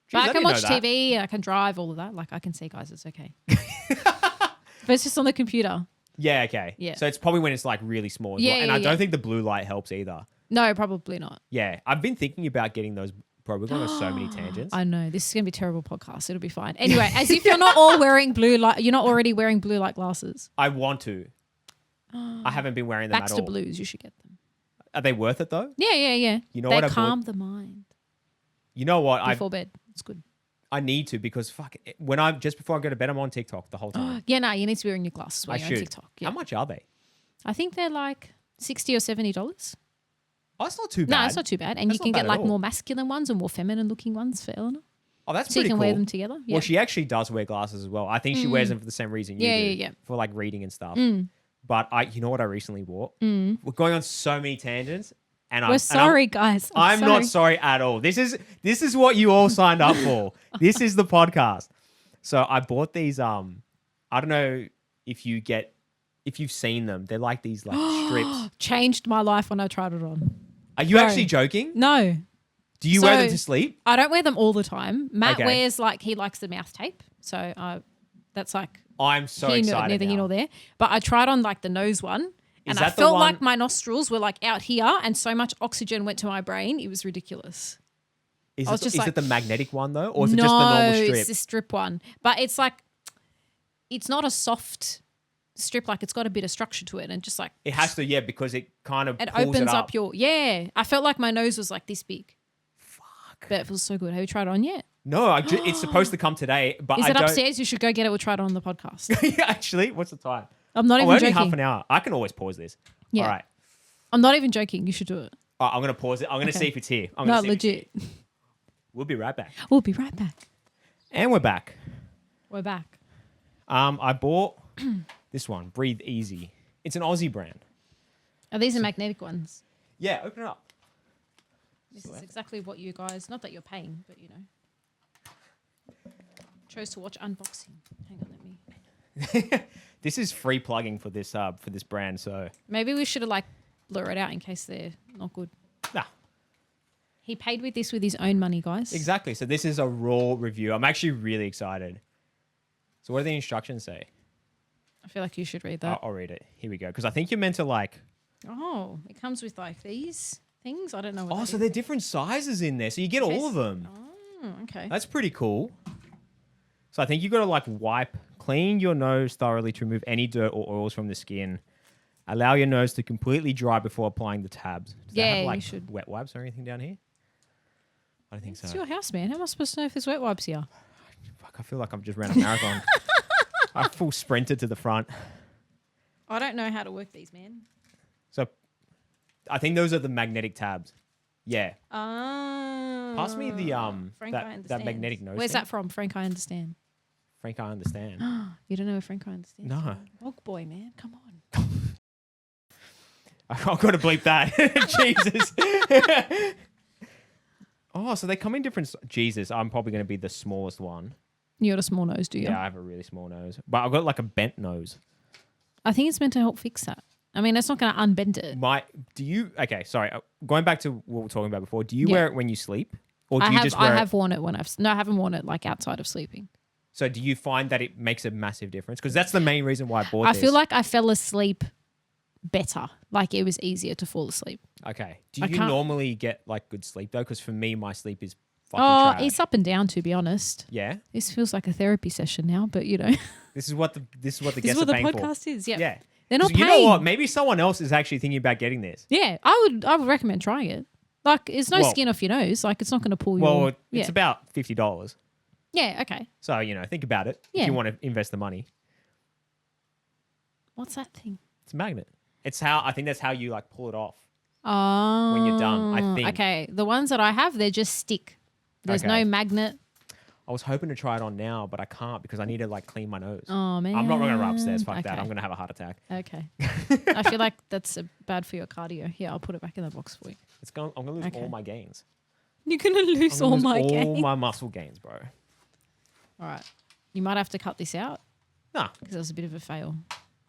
Jeez, But I can watch didn't know that. TV, I can drive, all of that. Like I can see, guys, it's okay. But it's just on the computer. Yeah, okay. Yeah. So it's probably when it's like really small as Yeah, well. And yeah, I don't yeah. think the blue light helps either. No, probably not. Yeah. I've been thinking about getting those. Bro, we're going on so many tangents. I know. This is going to be a terrible podcast. It'll be fine. Anyway, as if you're not all wearing blue light, you're not already wearing blue light glasses. I want to. I haven't been wearing them Baxter at all. Blues, you should get them. Are they worth it though? Yeah. You know they what I calm the mind You know what? before bed. It's good. I need to because just before I go to bed, I'm on TikTok the whole time. Yeah, no, you need to be wearing your glasses while I you're should. on TikTok. Yeah. How much are they? I think they're like $60 or $70. Oh, it's not too bad. No, it's not too bad. And That's you can not get bad like at all. more masculine ones and more feminine looking ones for Eleanor. Oh, that's So you pretty can cool. wear them together. Yeah. Well, she actually does wear glasses as well. I think she wears them for the same reason you do. Yeah. For like reading and stuff. But you know what I recently bought? We're going on so many tangents. We're sorry, guys. I'm not sorry at all. This is what you all signed up for. This is the podcast. So I bought these. I don't know if you've seen them. They're like these like strips. Changed my life when I tried it on. Are you actually joking? No. Do you wear them to sleep? I don't wear them all the time. Matt Okay. wears he likes the mouth tape. So that's like I'm so excited. neither now. here nor there. But I tried on like the nose one. And I that the felt one- like my nostrils were like out here and so much oxygen went to my brain. It was ridiculous. Is I was just it like- the magnetic one though? Or is it just the normal strip? it's the strip one. But it's like, it's not a soft strip. Like it's got a bit of structure to it and just like. It has to, yeah, because it kind of It pulls opens it up your, I felt like my nose was like this big. Fuck. But it feels so good. Have you tried it on yet? No, it's supposed to come today, but Is I it don't. upstairs? You should go get it. We'll try it on the podcast. Actually, what's the time? I'm not even only joking. half an hour. I can always pause this. Yeah. All right. I'm not even joking. You should do it. All right, I'm going to pause it. I'm going to Okay. see if it's here. I'm No, gonna see if it's legit. here. We'll be right back. We'll be right back. And we're back. We're back. I bought this one, Breathe Easy. It's an Aussie brand. Are these the magnetic ones? Yeah, open it up. This is exactly what you guys, not that you're paying, but chose to watch unboxing. Hang on, let me. This is free plugging for this brand, so Maybe we should have blur it out in case they're not good. nah. He paid with this with his own money, guys. Exactly. So this is a raw review. I'm actually really excited. So what do the instructions say? I feel like you should read that. I'll read it. Here we go. Because I think you're meant to Oh, it comes with these things. I don't know what that so is. they're different sizes in there. So you get all of them. Oh, okay. That's pretty cool. So I think you've got to clean your nose thoroughly to remove any dirt or oils from the skin. Allow your nose to completely dry before applying the tabs. Does that have, you should. wet wipes or anything down here? I don't think so. It's your house, man. How am I supposed to know if there's wet wipes here? Fuck, I feel like I've just ran a marathon. I full sprinted to the front. I don't know how to work these, man. So I think those are the magnetic tabs. Yeah. Pass me the Frank, I understand. that magnetic nose. Where's thing. that from? Frank, I understand. Frank, I understand. You don't know where Frank, I understand? No. Walk boy, man. Come on. I've got to bleep that. Jesus. Oh, so they come in different. Jesus, I'm probably going to be the smallest one. You got a small nose, do you? Yeah, I have a really small nose, but I've got like a bent nose. I think it's meant to help fix that. I mean, it's not going to unbend it. Okay, sorry. Going back to what we were talking about before, do you wear it when you sleep? Or do I you have, just I wear have worn it when I haven't worn it like outside of sleeping. So do you find that it makes a massive difference? Because that's the main reason why I bought this. I feel like I fell asleep better. Like it was easier to fall asleep. Okay. Do you normally get like good sleep though? Because for me, my sleep is fucking trash. It's up and down, to be honest. Yeah. This feels like a therapy session now, but This is what the guests are paying for. This is what the podcast is. Yeah. Yeah. They're not paying. You know what? Maybe someone else is actually thinking about getting this. Yeah, I would recommend trying it. Like, it's no skin off your nose. Like, it's not going to pull your... Well, it's about $50. Yeah, okay. So, think about it if you want to invest the money. What's that thing? It's a magnet. I think that's how you like pull it off. Oh. When you're done, I think. Okay, the ones that I have, they're just stick. There's no magnet. I was hoping to try it on now, but I can't because I need to like clean my nose. Oh, man. I'm not going to run upstairs. Fuck that. I'm going to have a heart attack. Okay. I feel like that's bad for your cardio. Here, I'll put it back in the box for you. I'm going to lose all my gains. You're going to lose all my gains? All my muscle gains, bro. All right. You might have to cut this out. Nah. Because it was a bit of a fail.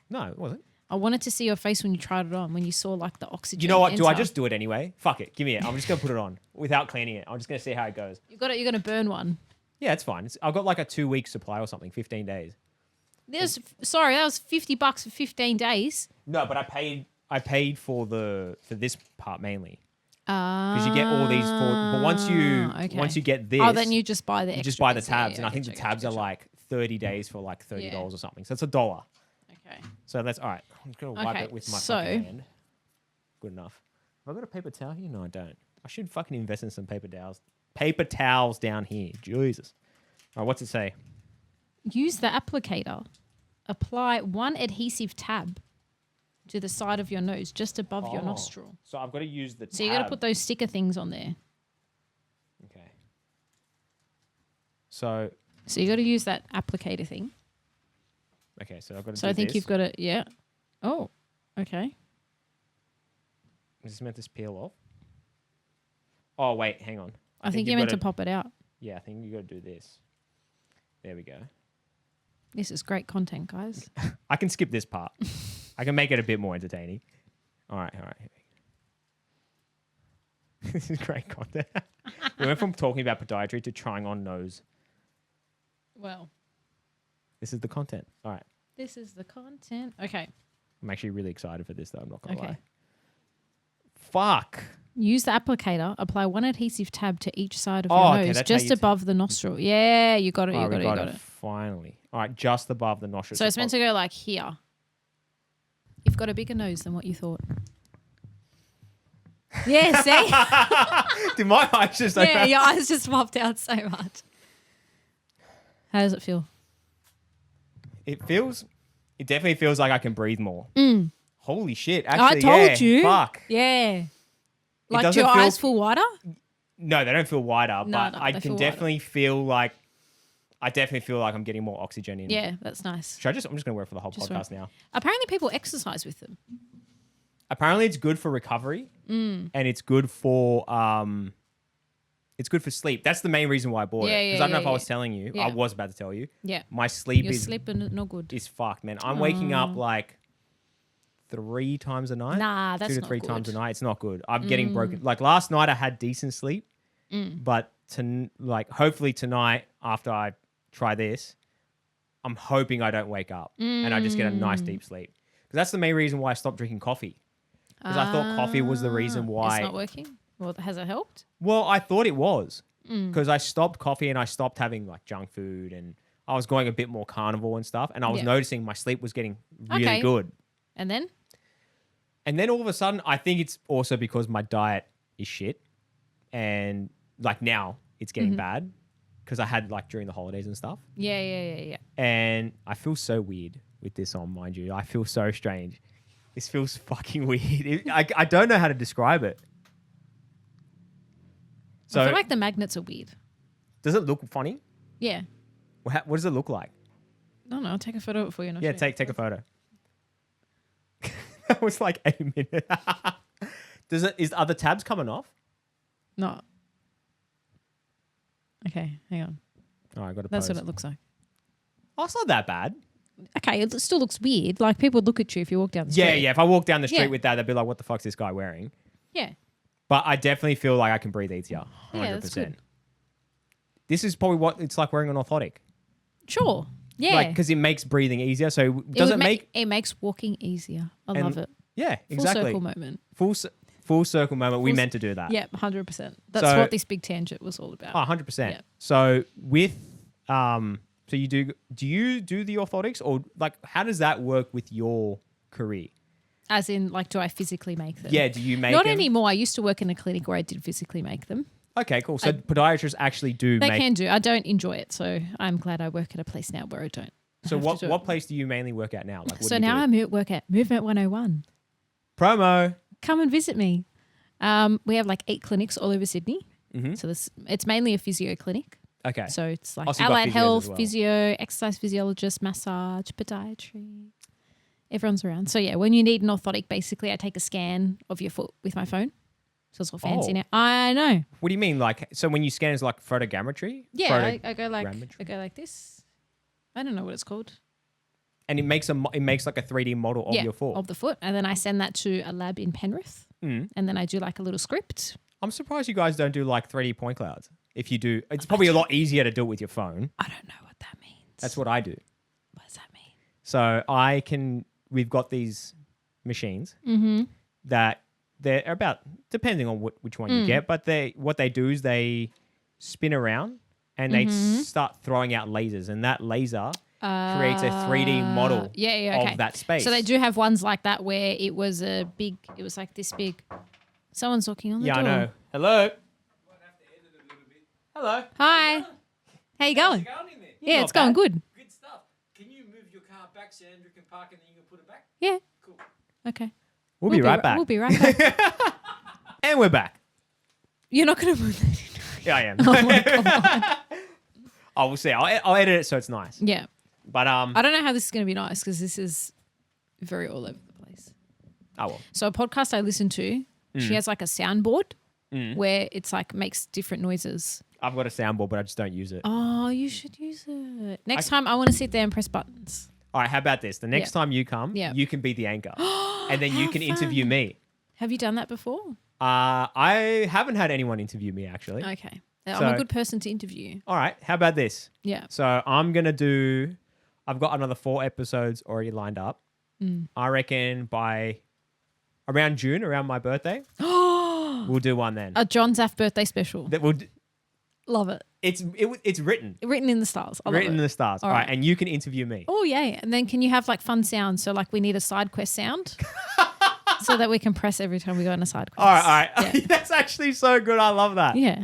No, it wasn't. I wanted to see your face when you tried it on, when you saw like the oxygen. You know what? Do I just do it anyway? Fuck it. Give me it. I'm just going to put it on without cleaning it. I'm just going to see how it goes. You're going to burn one. Yeah, it's fine. I've got like a 2-week supply or something, 15 days. That was $50 for 15 days. No, but I paid for this part mainly. Because you get all these but once you get this, then you just buy the you just buy the tabs, and I think the tabs are like 30 days for like $30 or something. So it's $1. Okay. So that's all right. I'm just gonna wipe it with my fucking hand. Good enough. Have I got a paper towel here? No, I don't. I should fucking invest in some paper towels. Paper towels down here. Jesus. All right, what's it say? Use the applicator. Apply one adhesive tab to the side of your nose, just above your nostril. So I've got to use the tab. So you got to put those sticker things on there. Okay. So you got to use that applicator thing. Okay, so I've got to. So I think you've got to. Yeah. Oh. Okay. Is this meant to peel off? Oh wait, hang on. I think you're meant to pop it out. Yeah, I think you got to do this. There we go. This is great content, guys. I can skip this part. I can make it a bit more entertaining. All right. This is great content. We went from talking about podiatry to trying on nose. Well. This is the content. All right. This is the content. Okay. I'm actually really excited for this, though. I'm not going to lie. Fuck. Use the applicator. Apply one adhesive tab to each side of your nose, just above the nostril. Yeah, you got it. You got it. Finally. All right, just above the nostril. So it's meant to go like here. You've got a bigger nose than what you thought. Yeah, see? Did my eyes just open? Yeah, your eyes just popped out so much. How does it feel? It definitely feels like I can breathe more. Holy shit. Actually, I told you. Fuck. Yeah. Like, do your eyes feel wider? No, they don't feel wider, but I can definitely feel like I'm getting more oxygen in. Yeah, that's nice. I'm just going to wear it for the whole podcast now. Apparently people exercise with them. Apparently it's good for recovery and it's good for sleep. That's the main reason why I bought it. Because I don't know if I was telling you. I was about to tell you. Yeah. My sleep Your sleep is not good. Is fucked, man. I'm waking up like 3 times a night. Nah, that's 2 to 3 not times a night. It's not good. I'm getting broken. Like last night I had decent sleep, but hopefully tonight after I try this, I'm hoping I don't wake up and I just get a nice deep sleep. Because that's the main reason why I stopped drinking coffee. Because I thought coffee was the reason why. It's not working? Well, has it helped? Well, I thought it was. Because I stopped coffee and I stopped having like junk food and I was going a bit more carnivore and stuff. And I was noticing my sleep was getting really good. And then? And then all of a sudden, I think it's also because my diet is shit. And like now it's getting bad because I had like during the holidays and stuff. Yeah. And I feel so weird with this on, mind you. I feel so strange. This feels fucking weird. I don't know how to describe it. So I feel like the magnets are weird. Does it look funny? Yeah. What does it look like? No, I'll take a photo of it for you. Yeah, take a photo. That was like 8 minutes. Are the tabs coming off? No. Okay, hang on. Oh, I got to That's what it looks like. Oh, it's not that bad. okay, it still looks weird. Like people look at you if you walk down the street. Yeah. If I walk down the street Yeah. with that, they'd be like, what the fuck's this guy wearing? Yeah. But I definitely feel like I can breathe easier. 100%. Yeah, that's good. This is probably what it's like wearing an orthotic. Sure. Yeah. Like, because it makes breathing easier. So does it make... It makes walking easier. I love it. Yeah, Full exactly. circle moment. Full circle moment. We meant to do that. Yeah, 100%. That's what this big tangent was all about. Oh, 100%. Yeah. So with... So you do you do the orthotics, or like how does that work with your career? As in, like, do I physically make them? Yeah, do you make Not them? anymore. I used to work in a clinic where I did physically make them. Okay, cool. So podiatrists actually do They make... can do. I don't enjoy it, so I'm glad I work at a place now where I don't. So have to do what it. place do you mainly work at now? Like, what So do you now do? I work at Movement 101. Promo. Come and visit me. We have like 8 clinics all over Sydney. Mm-hmm. So it's mainly a physio clinic. Okay. So it's like Oh, so you've got allied physios health, as well. physio, exercise physiologist, massage, podiatry. Everyone's around. So yeah, when you need an orthotic, basically I take a scan of your foot with my phone. So it's all fancy Oh. now. I know. What do you mean? Like, so when you scan, it's like photogrammetry? Yeah, I go like Photogrammetry? this. I don't know what it's called. And it makes like a 3D model of your foot. Of the foot. And then I send that to a lab in Penrith. Mm. And then I do like a little script. I'm surprised you guys don't do like 3D point clouds. If you do, it's probably a lot easier to do it with your phone. I don't know what that means. That's what I do. What does that mean? So we've got these machines Mm-hmm. that they're about, depending on which one you get, but what they do is they spin around and they start throwing out lasers, and that laser creates a 3D model okay. of that space. So they do have ones like that where it was like this big. Someone's knocking on the door. I know. Hello. Hello. Hi. How you going? Yeah, Not it's going bad. good. Good stuff. Can you move your car back so Andrew can park and then you can put it back? Yeah. Cool. Okay. We'll be right back. We'll be right back. And we're back. You're not going to move that in. Yeah, I am. Oh my God. Oh, we'll see. I'll edit it so it's nice. Yeah. But I don't know how this is going to be nice because this is very all over the place. oh well. So a podcast I listen to, she has like a soundboard where it's like makes different noises. I've got a soundboard, but I just don't use it. Oh, you should use it. Next time I want to sit there and press buttons. All right, how about this? The next time you come, you can be the anchor, and then you How can interview fun. me. Have you done that before? I haven't had anyone interview me actually. Okay. I'm So- a good person to interview. All right, how about this? Yeah. So I've got another 4 episodes already lined up. I reckon by around June, around my birthday, we'll do one then. A John Zaf birthday special. That will. Love it. It's written. Written in the stars. I love Written in it. the stars. All All right, right. and you can interview me. Oh, yeah. And then can you have like fun sounds? So like we need a side quest sound so that we can press every time we go on a side quest. All right. Yeah. That's actually so good. I love that. Yeah.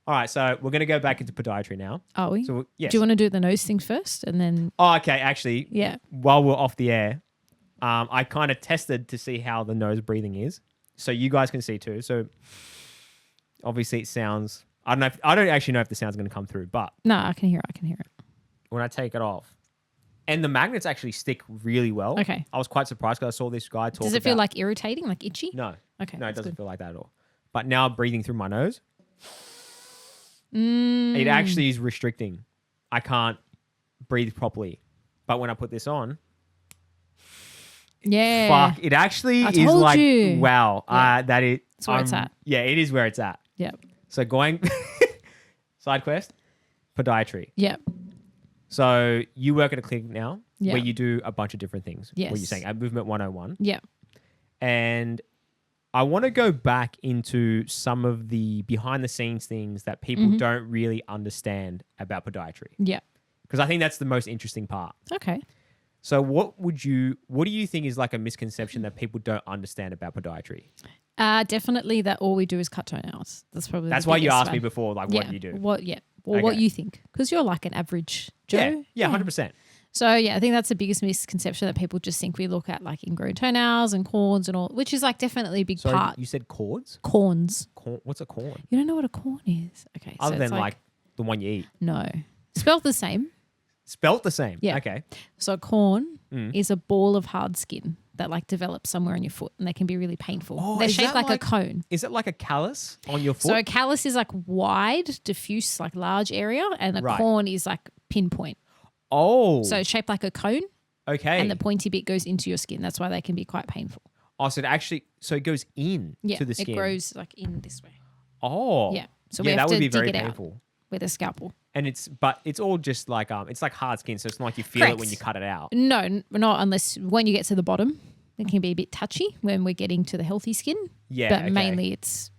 All right, so we're going to go back into podiatry now. Are we? So, yes. Do you want to do the nose thing first and then? Oh, okay. Actually, Yeah. while we're off the air, I kind of tested to see how the nose breathing is. So you guys can see too. So obviously it sounds... I don't actually know if the sound's going to come through, but No, I can hear it. when I take it off, and the magnets actually stick really well. Okay. I was quite surprised because I saw this guy talk Does it feel about- like irritating, like itchy? No. Okay. No, it that's doesn't good. feel like that at all. But now breathing through my nose, Mm. it actually is restricting. I can't breathe properly. But when I put this on, Yeah. fuck, it actually I is told like, you. wow, Yeah. that it. It's where it's at. Yeah, it is where it's at. Yep. So going, side quest, podiatry. Yep. So you work at a clinic now Yeah. where you do a bunch of different things. What you're Yes. saying, at Movement 101. Yep. And I want to go back into some of the behind the scenes things that people don't really understand about podiatry. Yep. Because I think that's the most interesting part. Okay. So what do you think is like a misconception that people don't understand about podiatry? Definitely that all we do is cut toenails. That's probably That's the why you biggest asked me one. before, like, Yeah. what do you do? What? Yeah. Or what Okay. you think? Because you're like an average Joe. Yeah, 100%. So yeah, I think that's the biggest misconception that people just think we look at like ingrown toenails and corns and all, which is like definitely a big Sorry, part. you said cords? Corns. What's a corn? You don't know what a corn is? Okay. Other so than it's like the one you eat. no, spelled the same. Spelt the same. Yeah. Okay. So a corn Mm. is a ball of hard skin that like develops somewhere on your foot, and they can be really painful. Oh, They're is shaped that like a like- cone. Is it like a callus on your foot? So a callus is like wide, diffuse, like large area, and a Right. corn is like pinpoint. oh. So it's shaped like a cone. Okay. And the pointy bit goes into your skin. That's why they can be quite painful. Oh, so it goes in to the skin. It grows like in this way. Oh. Yeah. So yeah, we have that to would be dig very it out painful. with a scalpel. And it's all just like it's like hard skin, so it's not like you feel Correct. it when you cut it out. No, not unless when you get to the bottom, it can be a bit touchy when we're getting to the healthy skin. Yeah. But okay. mainly it's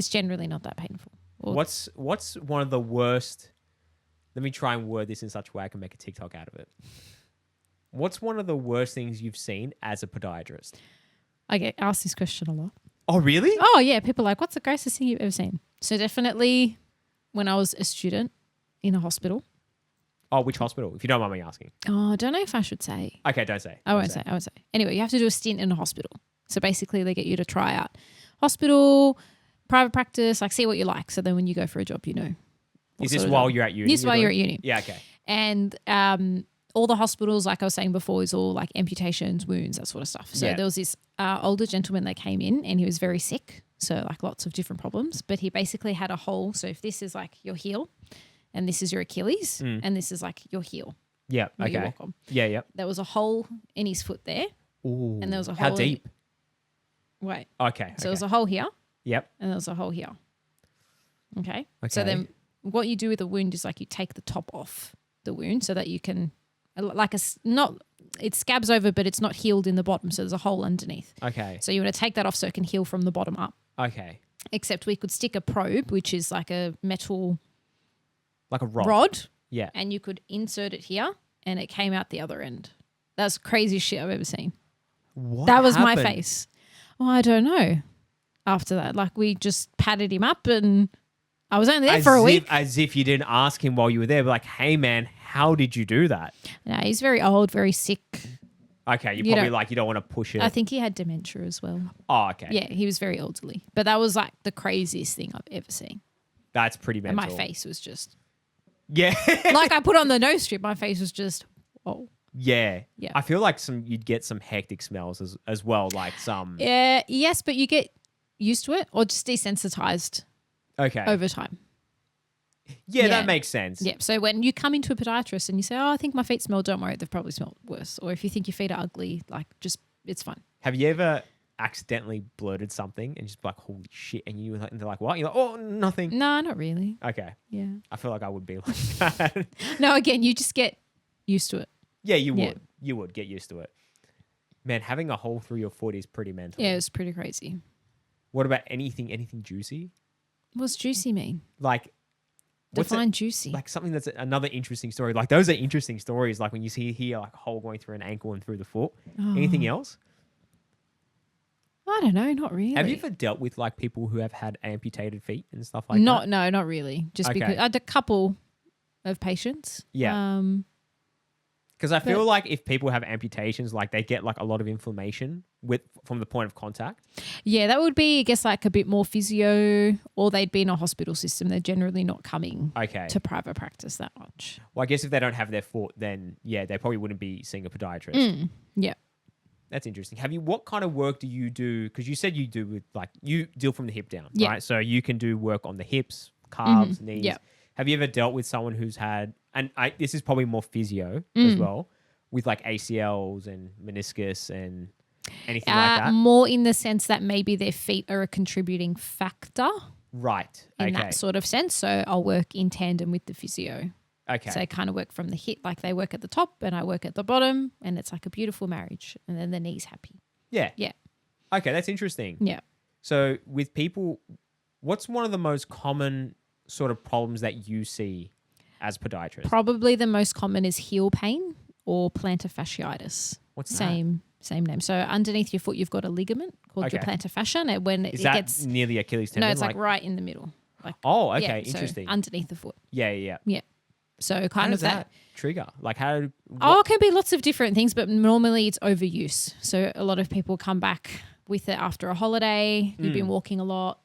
generally not that painful. Or What's one of the worst? Let me try and word this in such a way I can make a TikTok out of it. What's one of the worst things you've seen as a podiatrist? I get asked this question a lot. Oh, really? Oh yeah, people are like, what's the grossest thing you've ever seen? So definitely when I was a student in a hospital. Oh, which hospital? If you don't mind me asking. Oh, I don't know if I should say. Okay, don't say. I won't say. Anyway, you have to do a stint in a hospital. So basically they get you to try out hospital, private practice, like see what you like. So then when you go for a job, you know. Is this while you're at uni? This while you're at uni. Yeah, okay. And all the hospitals, like I was saying before, is all like amputations, wounds, that sort of stuff. So Yeah. there was this older gentleman that came in and he was very sick. So like lots of different problems. But he basically had a hole. So if this is like your heel and this is your Achilles and this is like your heel. Yeah, where you okay. walk on. Yeah, yeah. There was a hole in his foot there. Ooh. And there was a How hole deep? Wait. Okay. So there was a hole here Yep. and there was a hole here. Okay. Okay. So then what you do with a wound is like you take the top off the wound so that you can it scabs over, but it's not healed in the bottom. So there's a hole underneath. Okay. So you want to take that off so it can heal from the bottom up. Okay. Except we could stick a probe, which is like a metal Like a rod. rod, Yeah. and you could insert it here and it came out the other end. That's the craziest shit I've ever seen. What That was my happened? face. Oh, I don't know. After that, like we just patted him up and I was only there for a week. As if you didn't ask him while you were there, but like, hey man, how did you do that? No, he's very old, very sick. Okay, You probably don't- you don't want to push it. I think he had dementia as well. Oh, okay. Yeah, he was very elderly. But that was like the craziest thing I've ever seen. That's pretty And mental. my face was just Yeah. like I put on the nose strip, my face was just whoa. Yeah. Yeah. I feel like you'd get some hectic smells as well, like some. Yes, but you get used to it or just desensitized Okay. over time. Yeah, Yeah. that makes sense. Yeah. So when you come into a podiatrist and you say, "Oh, I think my feet smell," don't worry, they've probably smelled worse. Or if you think your feet are ugly, like just it's fine. Have you ever accidentally blurted something and just be like, holy shit, and they're like, what? You're like, oh, nothing. No, not really. Okay. Yeah. I feel like I would be like that. No, again, you just get used to it. Yeah, you would. Yeah. You would get used to it. Man, having a hole through your foot is pretty mental. Yeah, it was pretty crazy. What about anything juicy? What's juicy mean? Like, what's Define it, juicy. like something that's another interesting story. Like those are interesting stories. Like when you see here like a hole going through an ankle and through the foot. Anything else? I don't know, not really. Have you ever dealt with like people who have had amputated feet and stuff like No, that? not really. Just Okay. because I had a couple of patients. Yeah. Because I feel like if people have amputations, like they get like a lot of inflammation from the point of contact. Yeah, that would be, I guess, like a bit more physio, or they'd be in a hospital system. They're generally not coming Okay. to private practice that much. Well, I guess if they don't have their foot, then yeah, they probably wouldn't be seeing a podiatrist. Yeah. That's interesting. What kind of work do you do? Because you said you do with like, you deal from the hip down, Yeah. right? So you can do work on the hips, calves, knees. Yeah. Have you ever dealt with someone who's had, and this is probably more physio as well, with like ACLs and meniscus and anything like that? More in the sense that maybe their feet are a contributing factor Right. in Okay. that sort of sense. So I'll work in tandem with the physio. Okay. So I kind of work from the hip, like they work at the top and I work at the bottom, and it's like a beautiful marriage. And then the knee's happy. Yeah. Yeah. Okay, that's interesting. Yeah. So with people, what's one of the most common sort of problems that you see as podiatrists? Probably the most common is heel pain or plantar fasciitis. What's that? Same name. So underneath your foot, you've got a ligament called your Okay. plantar fascia. And when Is it that gets near the Achilles tendon? no, it's like right in the middle. Like Oh, okay, yeah, so interesting. underneath the foot. Yeah. Yeah. So How kind does of that. trigger? Like how? Oh, it can be lots of different things, but normally it's overuse. So a lot of people come back with it after a holiday. You've been walking a lot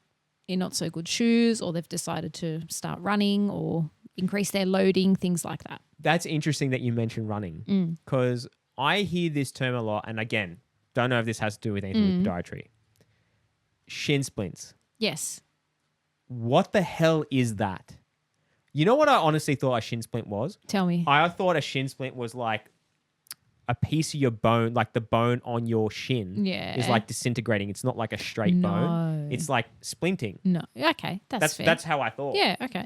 in not so good shoes, or they've decided to start running or increase their loading, things like that. That's interesting that you mentioned running because I hear this term a lot, and again, don't know if this has to do with anything with podiatry. Shin splints. Yes. What the hell is that? You know what I honestly thought a shin splint was? Tell me. I thought a shin splint was like a piece of your bone, like the bone on your shin, Yeah. is like disintegrating. It's not like a straight bone. No. It's like splinting. No. Okay. That's fair. That's how I thought. Yeah. Okay.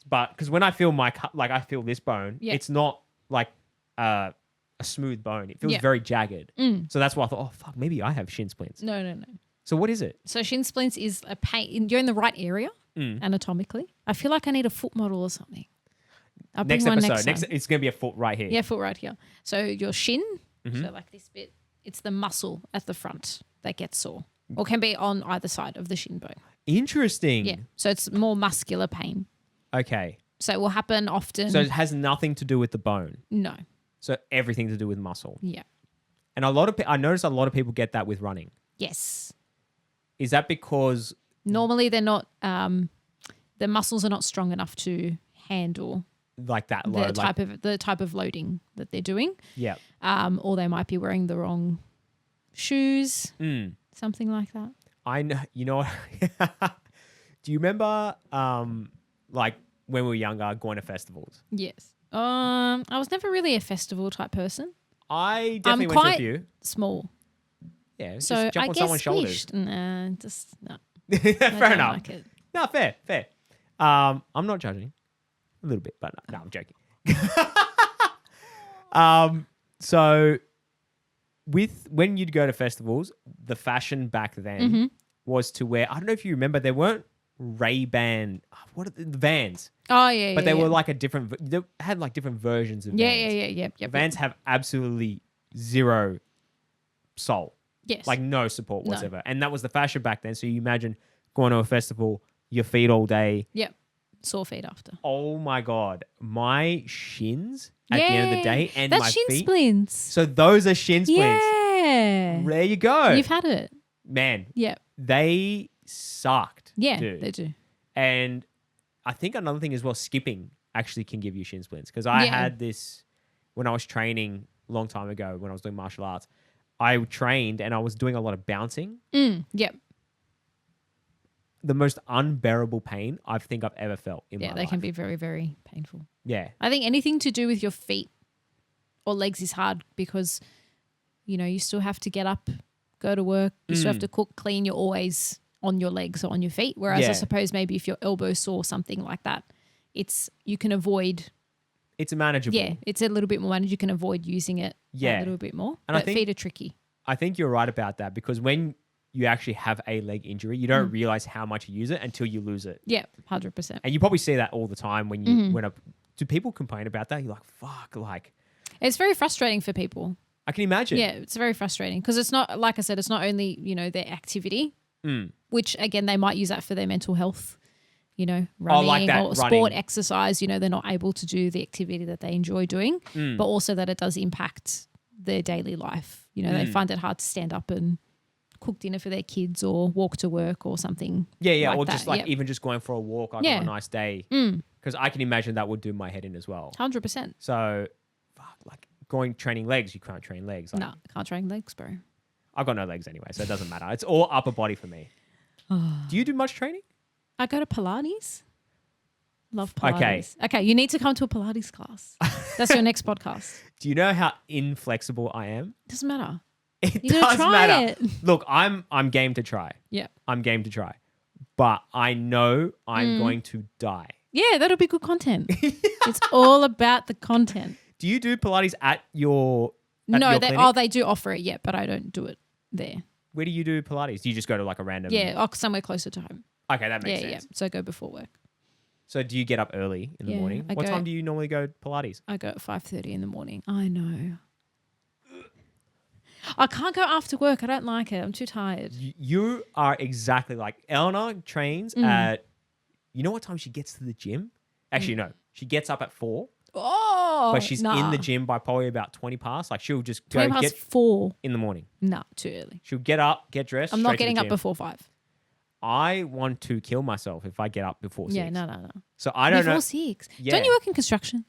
But because when I feel I feel this bone, Yeah. it's not like a smooth bone. It feels Yeah. very jagged. So that's why I thought, oh fuck, maybe I have shin splints. No. So what is it? So shin splints is a pain. You're in the right area anatomically. I feel like I need a foot model or something. I'll bring Next one episode. next time. It's gonna be a foot right here. Yeah, foot right here. So your shin, so like this bit, it's the muscle at the front that gets sore, or can be on either side of the shin bone. Interesting. Yeah. So it's more muscular pain. Okay. So it will happen often. So it has nothing to do with the bone. No. So everything to do with muscle. Yeah. And I noticed a lot of people get that with running. Yes. Is that because Normally they're not. The muscles are not strong enough to handle like that load? the type of loading that they're doing. Yeah. Or they might be wearing the wrong shoes, something like that. I know. You know. Do you remember, like when we were younger, going to festivals? Yes. I was never really a festival type person. I definitely I'm went to a quite few. small. Yeah. So just jump I on guess someone's shoulders. No. Fair enough. Like it. No, fair. I'm not judging. A little bit, but no, I'm joking. So when you'd go to festivals, the fashion back then was to wear, I don't know if you remember, there weren't Ray-Ban, what are the Vans? Oh yeah, But they were like they had like different versions of Vans. Yeah. The Vans have absolutely zero sole. Yes. Like no support whatsoever. And that was the fashion back then. So you imagine going to a festival, your feet all day. Yep. Sore feet after. Oh my God. My shins at the end of the day and that's my shin feet. splints. So those are shin splints. Yeah. There you go. You've had it. Man, Yep. they sucked. Yeah, dude. they do. And I think another thing as well, skipping actually can give you shin splints. Because I had this when I was training a long time ago when I was doing martial arts. I trained and I was doing a lot of bouncing. Yep. The most unbearable pain I think I've ever felt in my life. Yeah, they can be very, very painful. Yeah. I think anything to do with your feet or legs is hard because, you still have to get up, go to work. You still have to cook, clean. You're always on your legs or on your feet. Whereas I suppose maybe if your elbow sore, something like that, you can avoid. It's manageable. Yeah, it's a little bit more manageable. You can avoid using it a little bit more. And but feet are tricky. I think you're right about that because when you actually have a leg injury, you don't realize how much you use it until you lose it. Yeah, 100%. And you probably see that all the time when you do people complain about that? You're like, fuck, like. It's very frustrating for people. I can imagine. Yeah, it's very frustrating because it's not, like I said, it's not only, their activity, which again, they might use that for their mental health, running or sport, exercise, they're not able to do the activity that they enjoy doing, but also that it does impact their daily life. They find it hard to stand up and cook dinner for their kids or walk to work or something. Yeah. like Or that. just like even just going for a walk on a nice day. Because I can imagine that would do my head in as well. 100%. So, fuck, like training legs, you can't train legs. Like, No, can't train legs, bro. I've got no legs anyway, so it doesn't matter. It's all upper body for me. Do you do much training? I go to Pilates. Love Pilates. Okay, you need to come to a Pilates class. That's your next podcast. Do you know how inflexible I am? Doesn't matter. It You gotta does try matter. it. Look, I'm game to try. Yeah. I'm game to try. But I know I'm going to die. Yeah, that'll be good content. It's all about the content. Do you do Pilates at your they do offer it, yeah, but I don't do it there. Where do you do Pilates? Do you just go to like a random? Yeah, somewhere closer to home. Okay, that makes sense. Yeah. So I go before work. So do you get up early in the morning? What time do you normally go Pilates? I go at 5:30 in the morning. I know. I can't go after work. I don't like it. I'm too tired. You are exactly like Eleanor trains at. You know what time she gets to the gym? Actually, no. She gets up at 4. Oh, but she's in the gym by probably about 20 past. Like she'll just go 20 past get 4 in the morning. No, too early. She'll get up, get dressed. I'm straight not getting to the up gym. before 5. I want to kill myself if I get up before 6. Yeah, no. So I don't before know. 6. Yeah. Don't you work in construction?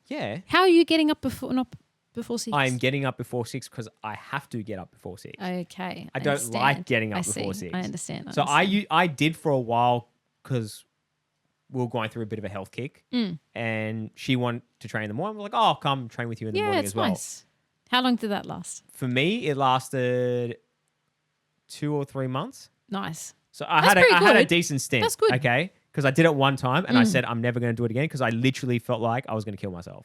Yeah. How are you getting up not before 6? I'm getting up before 6 because I have to get up before 6. Okay. I don't like getting up I before see. 6. I understand. So I did for a while because we were going through a bit of a health kick and she wanted to train in the morning. I'm like, oh, I'll come train with you in the morning as well. Nice. How long did that last? For me, it lasted 2 or 3 months. Nice. So I That's had pretty a good. decent stint. That's good. Okay. Because I did it one time and I said I'm never going to do it again because I literally felt like I was going to kill myself.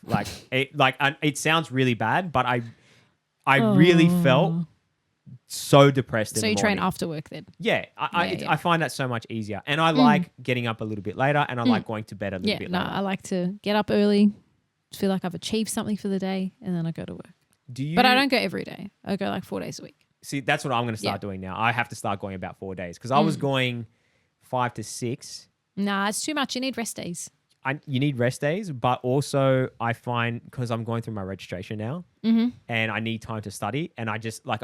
It sounds really bad, but I really felt so depressed in So the you train morning. after work then? Yeah, Yeah. I find that so much easier. And I like getting up a little bit later and I like going to bed a little Yeah, bit no, later. I like to get up early, feel like I've achieved something for the day, and then I go to work. Do you? But I don't go every day. I go like 4 days a week. See, that's what I'm going to start doing now. I have to start going about 4 days because I was going 5 to 6. Nah, it's too much. You need rest days. You need rest days, but also I find because I'm going through my registration now and I need time to study and I've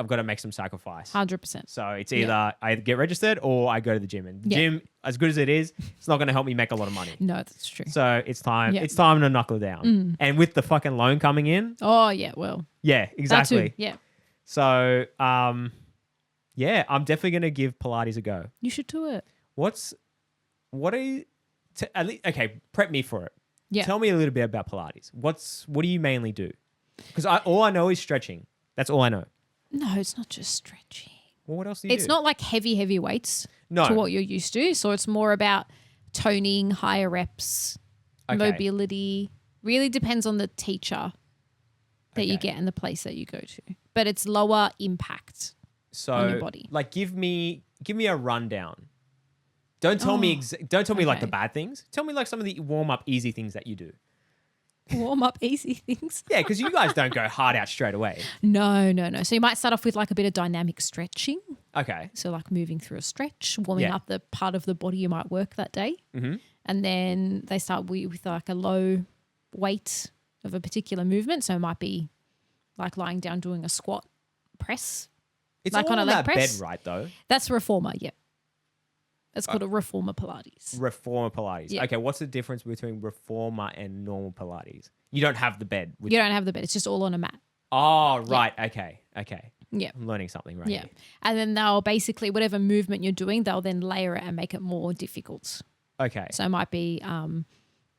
got to make some sacrifice. 100%. So it's either I get registered or I go to the gym. And the gym, as good as it is, it's not going to help me make a lot of money. No, that's true. So it's time. Yeah. It's time to knuckle down. And with the fucking loan coming in, Oh, yeah, well. yeah, That exactly. too. Yeah. So yeah, I'm definitely going to give Pilates a go. You should do it. Okay, prep me for it. Yeah. Tell me a little bit about Pilates. What do you mainly do? Because all I know is stretching. That's all I know. No, it's not just stretching. Well, what else do you do? It's not like heavy weights No. to what you're used to. So it's more about toning, higher reps, Okay. mobility. Really depends on the teacher that you Okay. get and the place that you go to. But it's lower impact So, on your body. like, give me a rundown. Don't tell me like the okay. bad things. Tell me like some of the warm up easy things that you do. Warm up easy things. Yeah, because you guys don't go hard out straight away. No. So you might start off with like a bit of dynamic stretching. Okay. So like moving through a stretch, warming Yeah. up the part of the body you might work that day. Mm-hmm. And then they start with like a low weight of a particular movement. So it might be like lying down doing a squat press. It's Like all on a on leg that press? bed, right? Though That's reformer, yep. It's called a reformer Pilates. reformer Pilates. Yeah. Okay, what's the difference between reformer and normal Pilates? You don't have the bed. You don't have the bed. It's just all on a mat. Oh, right. Okay. Yeah. I'm learning something right Yeah. here. And then they'll basically, whatever movement you're doing, they'll then layer it and make it more difficult. Okay. So it might be you're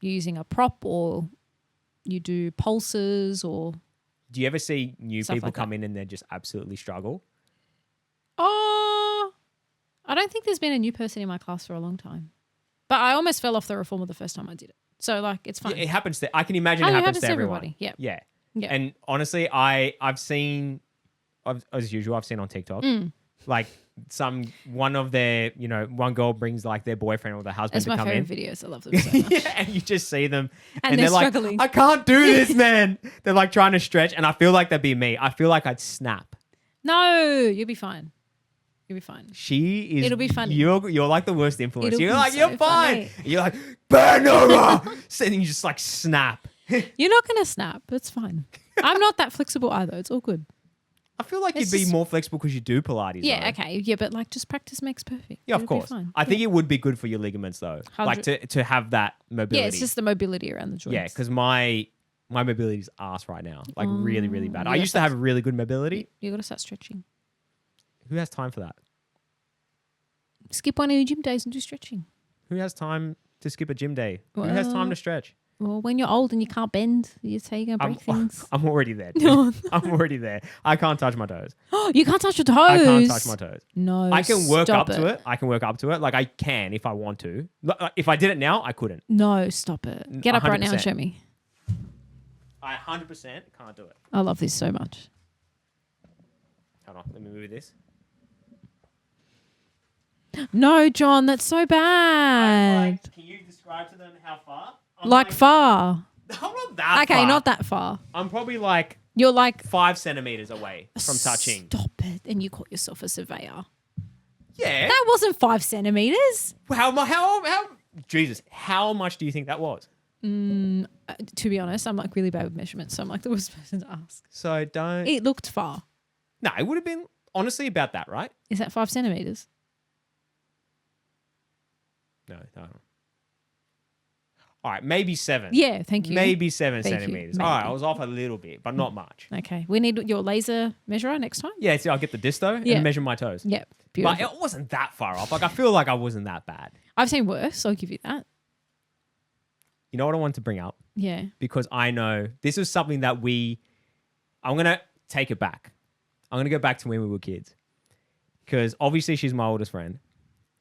using a prop or you do pulses or... Do you ever see new Stuff people like come in and they just absolutely struggle? Oh, I don't think there's been a new person in my class for a long time. But I almost fell off the reformer the first time I did it. So, like, it's fine. Yeah, it happens I can imagine Oh, it it happens happens to to everyone. everybody. Yeah. Yeah. Yeah. And honestly, I've seen, as usual, I've seen on TikTok, like one girl brings like their boyfriend or their husband It's to my come favorite in. videos. I love them so much. Yeah, and you just see them And they're they're like, struggling. I can't do this, man. They're like trying to stretch. And I feel like that'd be me. I feel like I'd snap. No, you'll be fine. You'll be fine. She is. It'll be funny. You're like the worst influence. It'll You're be like, so you're fine. funny. You're like, burn over. So then you just like snap. You're not going to snap. It's fine. I'm not that flexible either. It's all good. I feel like It's you'd be just- more flexible because you do Pilates. Yeah, though. okay. Yeah, but like just practice makes perfect. Yeah, of It'll be course. fine. I think it would be good for your ligaments though. Like to have that mobility. Yeah, it's just the mobility around the joints. Yeah, because my mobility is ass right now. Like really, really bad. you I got used to have really good mobility. You got to start stretching. Who has time for that? Skip one of your gym days and do stretching. Who has time to skip a gym day? Who has time Well- to stretch? Well, when you're old and you can't bend, you say you're going to break things. I'm already there. dude. I'm already there. I can't touch my toes. You can't touch your toes. I can't touch my toes. No, I can work stop up to it. I can work up to it. Like I can if I want to. If I did it now, I couldn't. No, stop it. Get up right now and 100%. show me. I 100% can't do it. I love this so much. Hold on, let me move this. No, John, that's so bad. Can you describe to them how far? Like far. I'm not that Okay, far. not that far. I'm probably like You're like 5 centimeters away from touching. Stop it. And you call yourself a surveyor. Yeah. That wasn't 5 centimeters. How Jesus, how much do you think that was? To be honest, I'm like really bad with measurements, so I'm like the worst person to ask. So don't. It looked far. No, it would have been honestly about that, right? Is that 5 centimeters? No. All right, maybe 7. Yeah, thank you. Maybe 7 Thank you. centimeters. Maybe. All right, I was off a little bit, but not much. Okay, we need your laser measurer next time. Yeah, see, I'll get the disto Yeah. and measure my toes. Yep, But beautiful. it wasn't that far off. Like I feel like I wasn't that bad. I've seen worse, so I'll give you that. You know what I want to bring up? Yeah. Because I know this is something that take it back. I'm going to go back to when we were kids. Because obviously she's my oldest friend.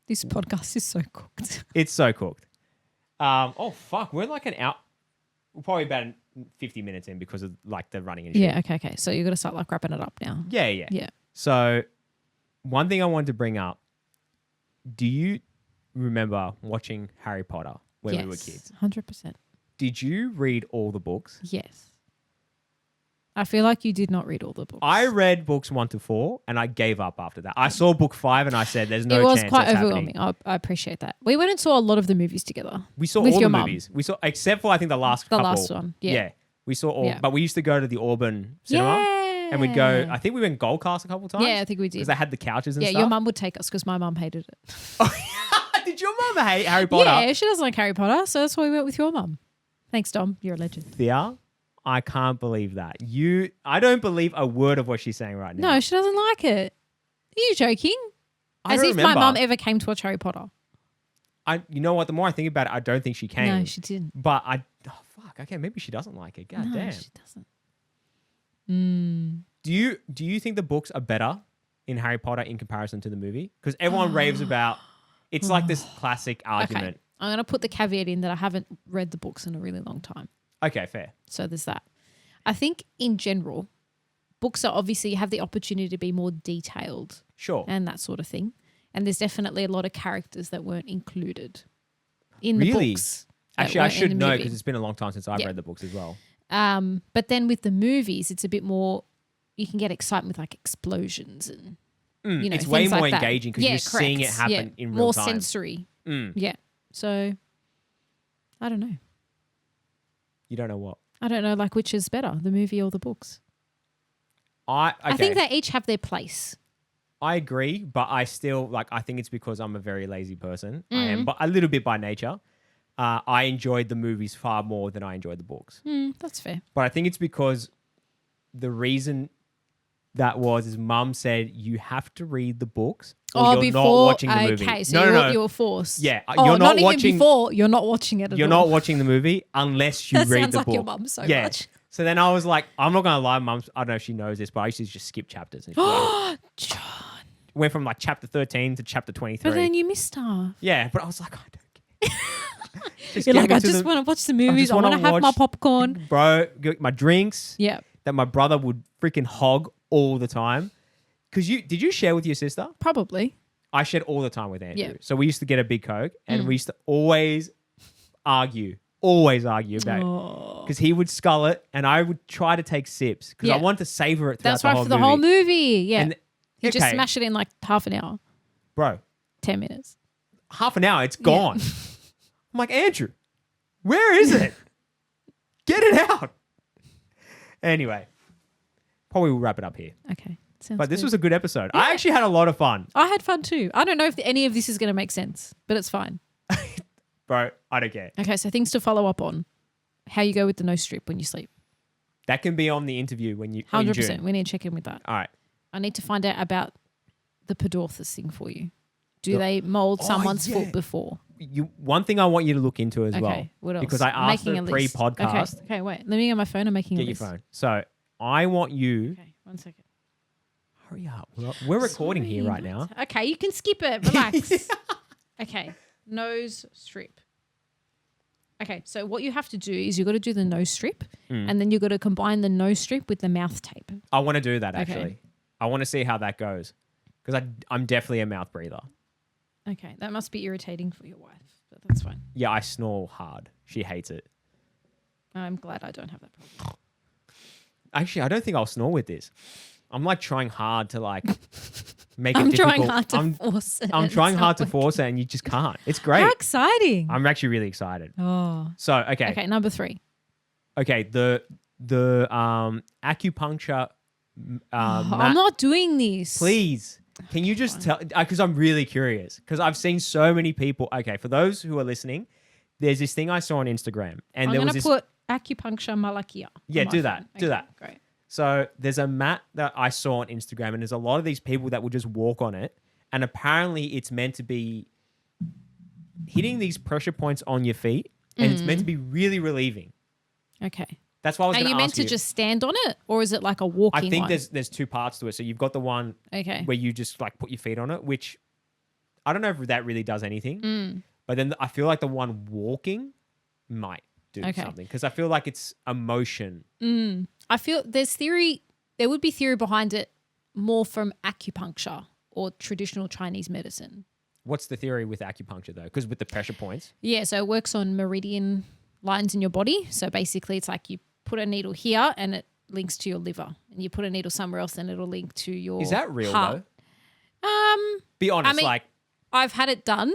This podcast is so cooked. It's so cooked. Oh, fuck. We're like we're probably about 50 minutes in because of like the running and shit. Yeah, okay. So you're going to start like wrapping it up now. Yeah. Yeah. So one thing I wanted to bring up, do you remember watching Harry Potter when we were kids? 100%. Did you read all the books? Yes. I feel like you did not read all the books. I read books 1 to 4 and I gave up after that. I saw book 5 and I said, there's no chance. It was quite that's overwhelming. happening. I appreciate that. We went and saw a lot of the movies together. We saw with all your the mum. movies. We saw, except for I think the last couple. The last one. Yeah. We saw all, Yeah. but we used to go to the Auburn cinema and we'd go, I think we went Gold Cast a couple times. Yeah, I think we did. Because they had the couches and stuff. Yeah, your mum would take us because my mum hated it. Did your mum hate Harry Potter? Yeah, she doesn't like Harry Potter, so that's why we went with your mum. Thanks, Dom. You're a legend. Thea, I can't believe that. I don't believe a word of what she's saying right now. No, she doesn't like it. Are you joking? I As don't if remember. my mum ever came to watch Harry Potter. You know what? The more I think about it, I don't think she came. No, she didn't. But fuck. Okay, maybe she doesn't like it. God No, damn. she doesn't. Do you think the books are better in Harry Potter in comparison to the movie? Because everyone raves about. It's like this classic argument. Okay. I'm going to put the caveat in that I haven't read the books in a really long time. Okay, fair. So there's that. I think in general, books are obviously you have the opportunity to be more detailed. Sure. And that sort of thing. And there's definitely a lot of characters that weren't included in Really? the books. that Actually, I weren't in should the know movie. because it's been a long time since I've Yeah. read the books as well. But then with the movies, it's a bit more, you can get excitement with like explosions and, you know, It's way things more like that. engaging because Yeah, you're seeing it correct. happen Yeah. in real more time. sensory. Yeah. So, I don't know. You don't know what. I don't know like which is better, the movie or the books. I think they each have their place. I agree, but I still I think it's because I'm a very lazy person. I Mm. am, but a little bit by nature. I enjoyed the movies far more than I enjoyed the books. That's fair. But I think it's because the reason that is Mum said you have to read the books or you're not watching the movie. Okay, so you were forced. Yeah, Oh, you're not even watching. before, you're not watching it at You're all. not watching the movie unless you That read sounds the like book. your mum so yeah. much. So then I was like, I'm not gonna lie, Mum. I don't know if she knows this, but I used to just skip chapters. And John. went from like chapter 13 to chapter 23. But then you missed stuff. Yeah, but I was like, I don't care. Just You're get like, me I to just the- want to watch the movies. I wanna want to have my watch- popcorn. Bro, get my drinks Yeah, that my brother would freaking hog all the time. Because did you share with your sister? probably. I shared all the time with Andrew. Yeah. So we used to get a big Coke and we used to always argue about it. Because he would scull it and I would try to take sips because I Yeah. wanted to savor it throughout That's the right whole for the movie. whole movie. Yeah. And You just okay. smash it in like half an hour, Bro, 10 minutes. half an hour, it's gone. I'm like, Andrew, where is it? Get it out. Anyway, probably we'll wrap it up here. Okay. Sounds But this good. was a good episode. I actually had a lot of fun. I had fun too. I don't know if any of this is going to make sense, but it's fine. Bro, I don't care. Okay, so things to follow up on. How you go with the no strip when you sleep. That can be on the interview when you 100%. We need to check in with that. All right. I need to find out about the Podorthus thing for you. Do they mold someone's yeah. foot before? One thing I want you to look into as well. Okay, what else? Because I asked Making her a list. pre-podcast. Okay, wait. Let me get my phone. I'm making Get a your list. phone. So I want you. Okay, 1 second. Hurry up. We're recording here Sorry, right now. Okay, you can skip it. Relax. Okay, nose strip. Okay, so what you have to do is you've got to do the nose strip and then you've got to combine the nose strip with the mouth tape. I want to do that Okay. actually. I want to see how that goes. Because I'm definitely a mouth breather. Okay, that must be irritating for your wife, but that's fine. Yeah, I snore hard. She hates it. I'm glad I don't have that problem. Actually, I don't think I'll snore with this. I'm like trying hard to like make it I'm difficult. trying hard to force it. I'm It's trying not hard to working. force it and you just can't. It's great. How exciting. I'm actually really excited. Oh. So, okay. Okay, number 3. Okay, the acupuncture mat. I'm not doing this. Please, can you just tell? Because I'm really curious. Because I've seen so many people. Okay, for those who are listening, there's this thing I saw on Instagram, and I'm there going was to this. put acupuncture malakia. Yeah, on my do that. phone. Do Okay, that. Great. So there's a mat that I saw on Instagram, and there's a lot of these people that will just walk on it, and apparently it's meant to be hitting these pressure points on your feet, and it's meant to be really relieving. Okay. That's why I was Are going you to meant ask to you. just stand on it, or is it like a walking I think one? there's two parts to it. So you've got the one Okay. where you just like put your feet on it, which I don't know if that really does anything. But then I feel like the one walking might do something because I feel like it's a motion. I feel there would be theory behind it more from acupuncture or traditional Chinese medicine. What's the theory with acupuncture though? Because with the pressure points. Yeah, so it works on meridian lines in your body. So basically it's like you put a needle here and it links to your liver, and you put a needle somewhere else and it'll link to your Is that real heart. though? Be honest, mean- like I've had it done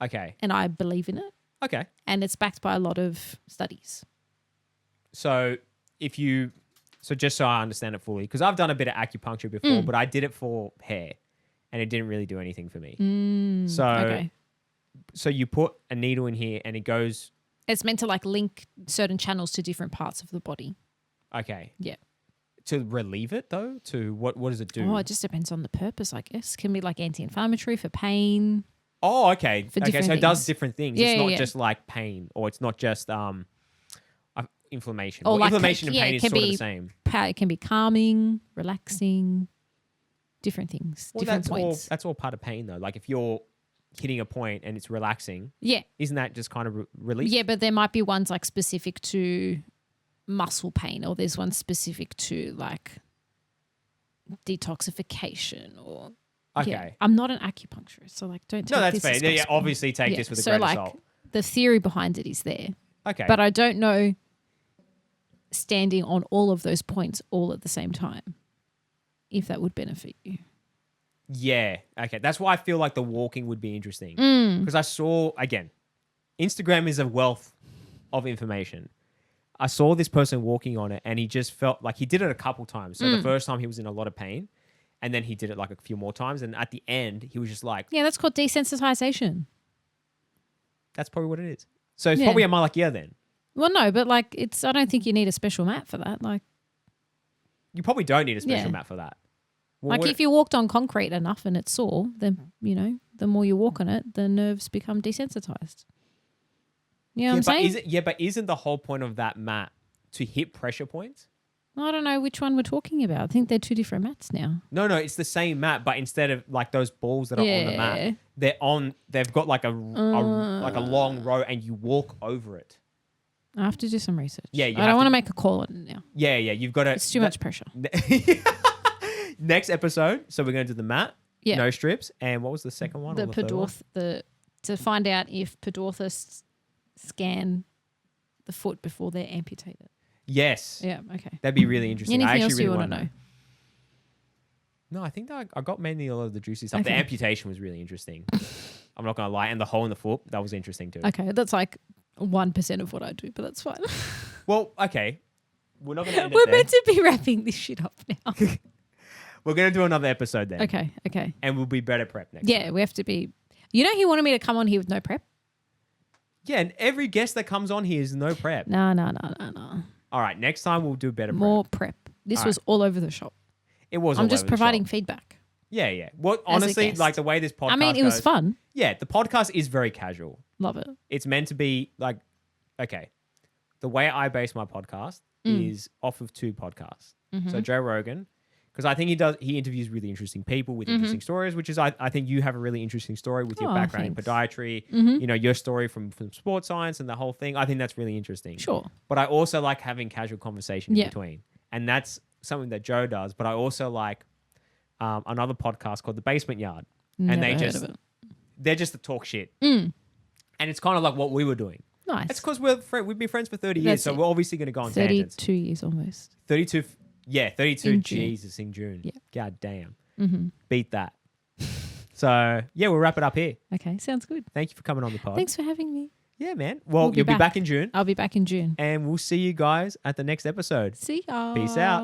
okay, and I believe in it, okay. and it's backed by a lot of studies. So so just so I understand it fully, because I've done a bit of acupuncture before, but I did it for hair, and it didn't really do anything for me. So you put a needle in here, and it goes. It's meant to like link certain channels to different parts of the body. Okay. Yeah. To relieve it though, to what does it do? Oh, it just depends on the purpose, I guess. Can be like anti-inflammatory for pain. Oh, okay. For Okay, different so it does things. different things. Yeah, it's not yeah. just like pain, or it's not just inflammation. Or Well, like inflammation and yeah, pain it is can sort of the be same. It can be calming, relaxing, different things, Well, different points. that's all part of pain though. Like if you're hitting a point and it's relaxing, Yeah. isn't that just kind of relief? Yeah, but there might be ones like specific to muscle pain, or there's one specific to like detoxification or Okay. Yeah. I'm not an acupuncturist, so like don't take No, that's this fair. as Yeah, gospel. obviously take Yeah, this with a so grain like of salt. the theory behind it is there. Okay. But I don't know standing on all of those points all at the same time, if that would benefit you. Yeah. Okay. That's why I feel like the walking would be interesting. Mm. Because I saw, again, Instagram is a wealth of information. I saw this person walking on it and he just felt like he did it a couple times. So the first time he was in a lot of pain, and then he did it like a few more times. And at the end, he was just like, Yeah, that's called desensitization. that's probably what it is. So it's Yeah. probably a malakya then. Well, no, but like I don't think you need a special mat for that. Like You probably don't need a special Yeah. mat for that. Well, Like what- if you walked on concrete enough and it's sore, then, the more you walk on it, the nerves become desensitized. You know what I'm saying? but isn't the whole point of that mat to hit pressure points? I don't know which one we're talking about. I think they're two different mats now. No, it's the same mat, but instead of like those balls that are on the Yeah. mat, they've got like a long row and you walk over it. I have to do some research. Yeah, you I have don't want to- to make a call on it now. Yeah, you've got to. It's too much pressure. Next episode, so we're going to do the mat, Yeah. no strips, and what was the second one? The or the third one? to find out if podorthists scan the foot before they're amputated. Yes. Yeah, okay. That'd be really interesting. Anything I actually else you really want to wanna know? No, I think that I got mainly a lot of the juicy stuff. The Okay. amputation was really interesting. I'm not going to lie. And the hole in the foot, that was interesting too. Okay, that's like 1% of what I do, but that's fine. Well, okay. We're not going to end We're it there. meant to be wrapping this shit up now. We're going to do another episode then. Okay. And we'll be better prepped next Yeah, time. we have to be. You know, he wanted me to come on here with no prep. Yeah, and every guest that comes on here is no prep. No. All right, next time we'll do better More prep. prep. This All was all over the shop. It was I'm all just over the providing shop. feedback. Yeah. Well, As a honestly, guest. like the way this podcast I mean, it was goes- fun. Yeah, the podcast is very casual. Love it. It's meant to be like, okay, the way I base my podcast is off of two podcasts. So Joe Rogan, because I think he interviews really interesting people with interesting stories, which is, I think you have a really interesting story with your Oh, background in thanks. podiatry, your story from sports science and the whole thing. I think that's really interesting. Sure. But I also like having casual conversation Yeah. in between. And that's something that Joe does. But I also like another podcast called The Basement Yard. Never and they heard just, of it. they're just to talk shit. And it's kind of like what we were doing. Nice. It's because we've been friends for 30 years. That's So it. we're obviously going to go on tangents. 32 years almost. 32. Yeah, 32. In June. Jesus, in June. Yeah. God damn. Beat that. So, yeah, we'll wrap it up here. Okay, sounds good. Thank you for coming on the pod. Thanks for having me. Yeah, man. Well, We'll be you'll be back. back in June. I'll be back in June. And we'll see you guys at the next episode. See ya. Peace out.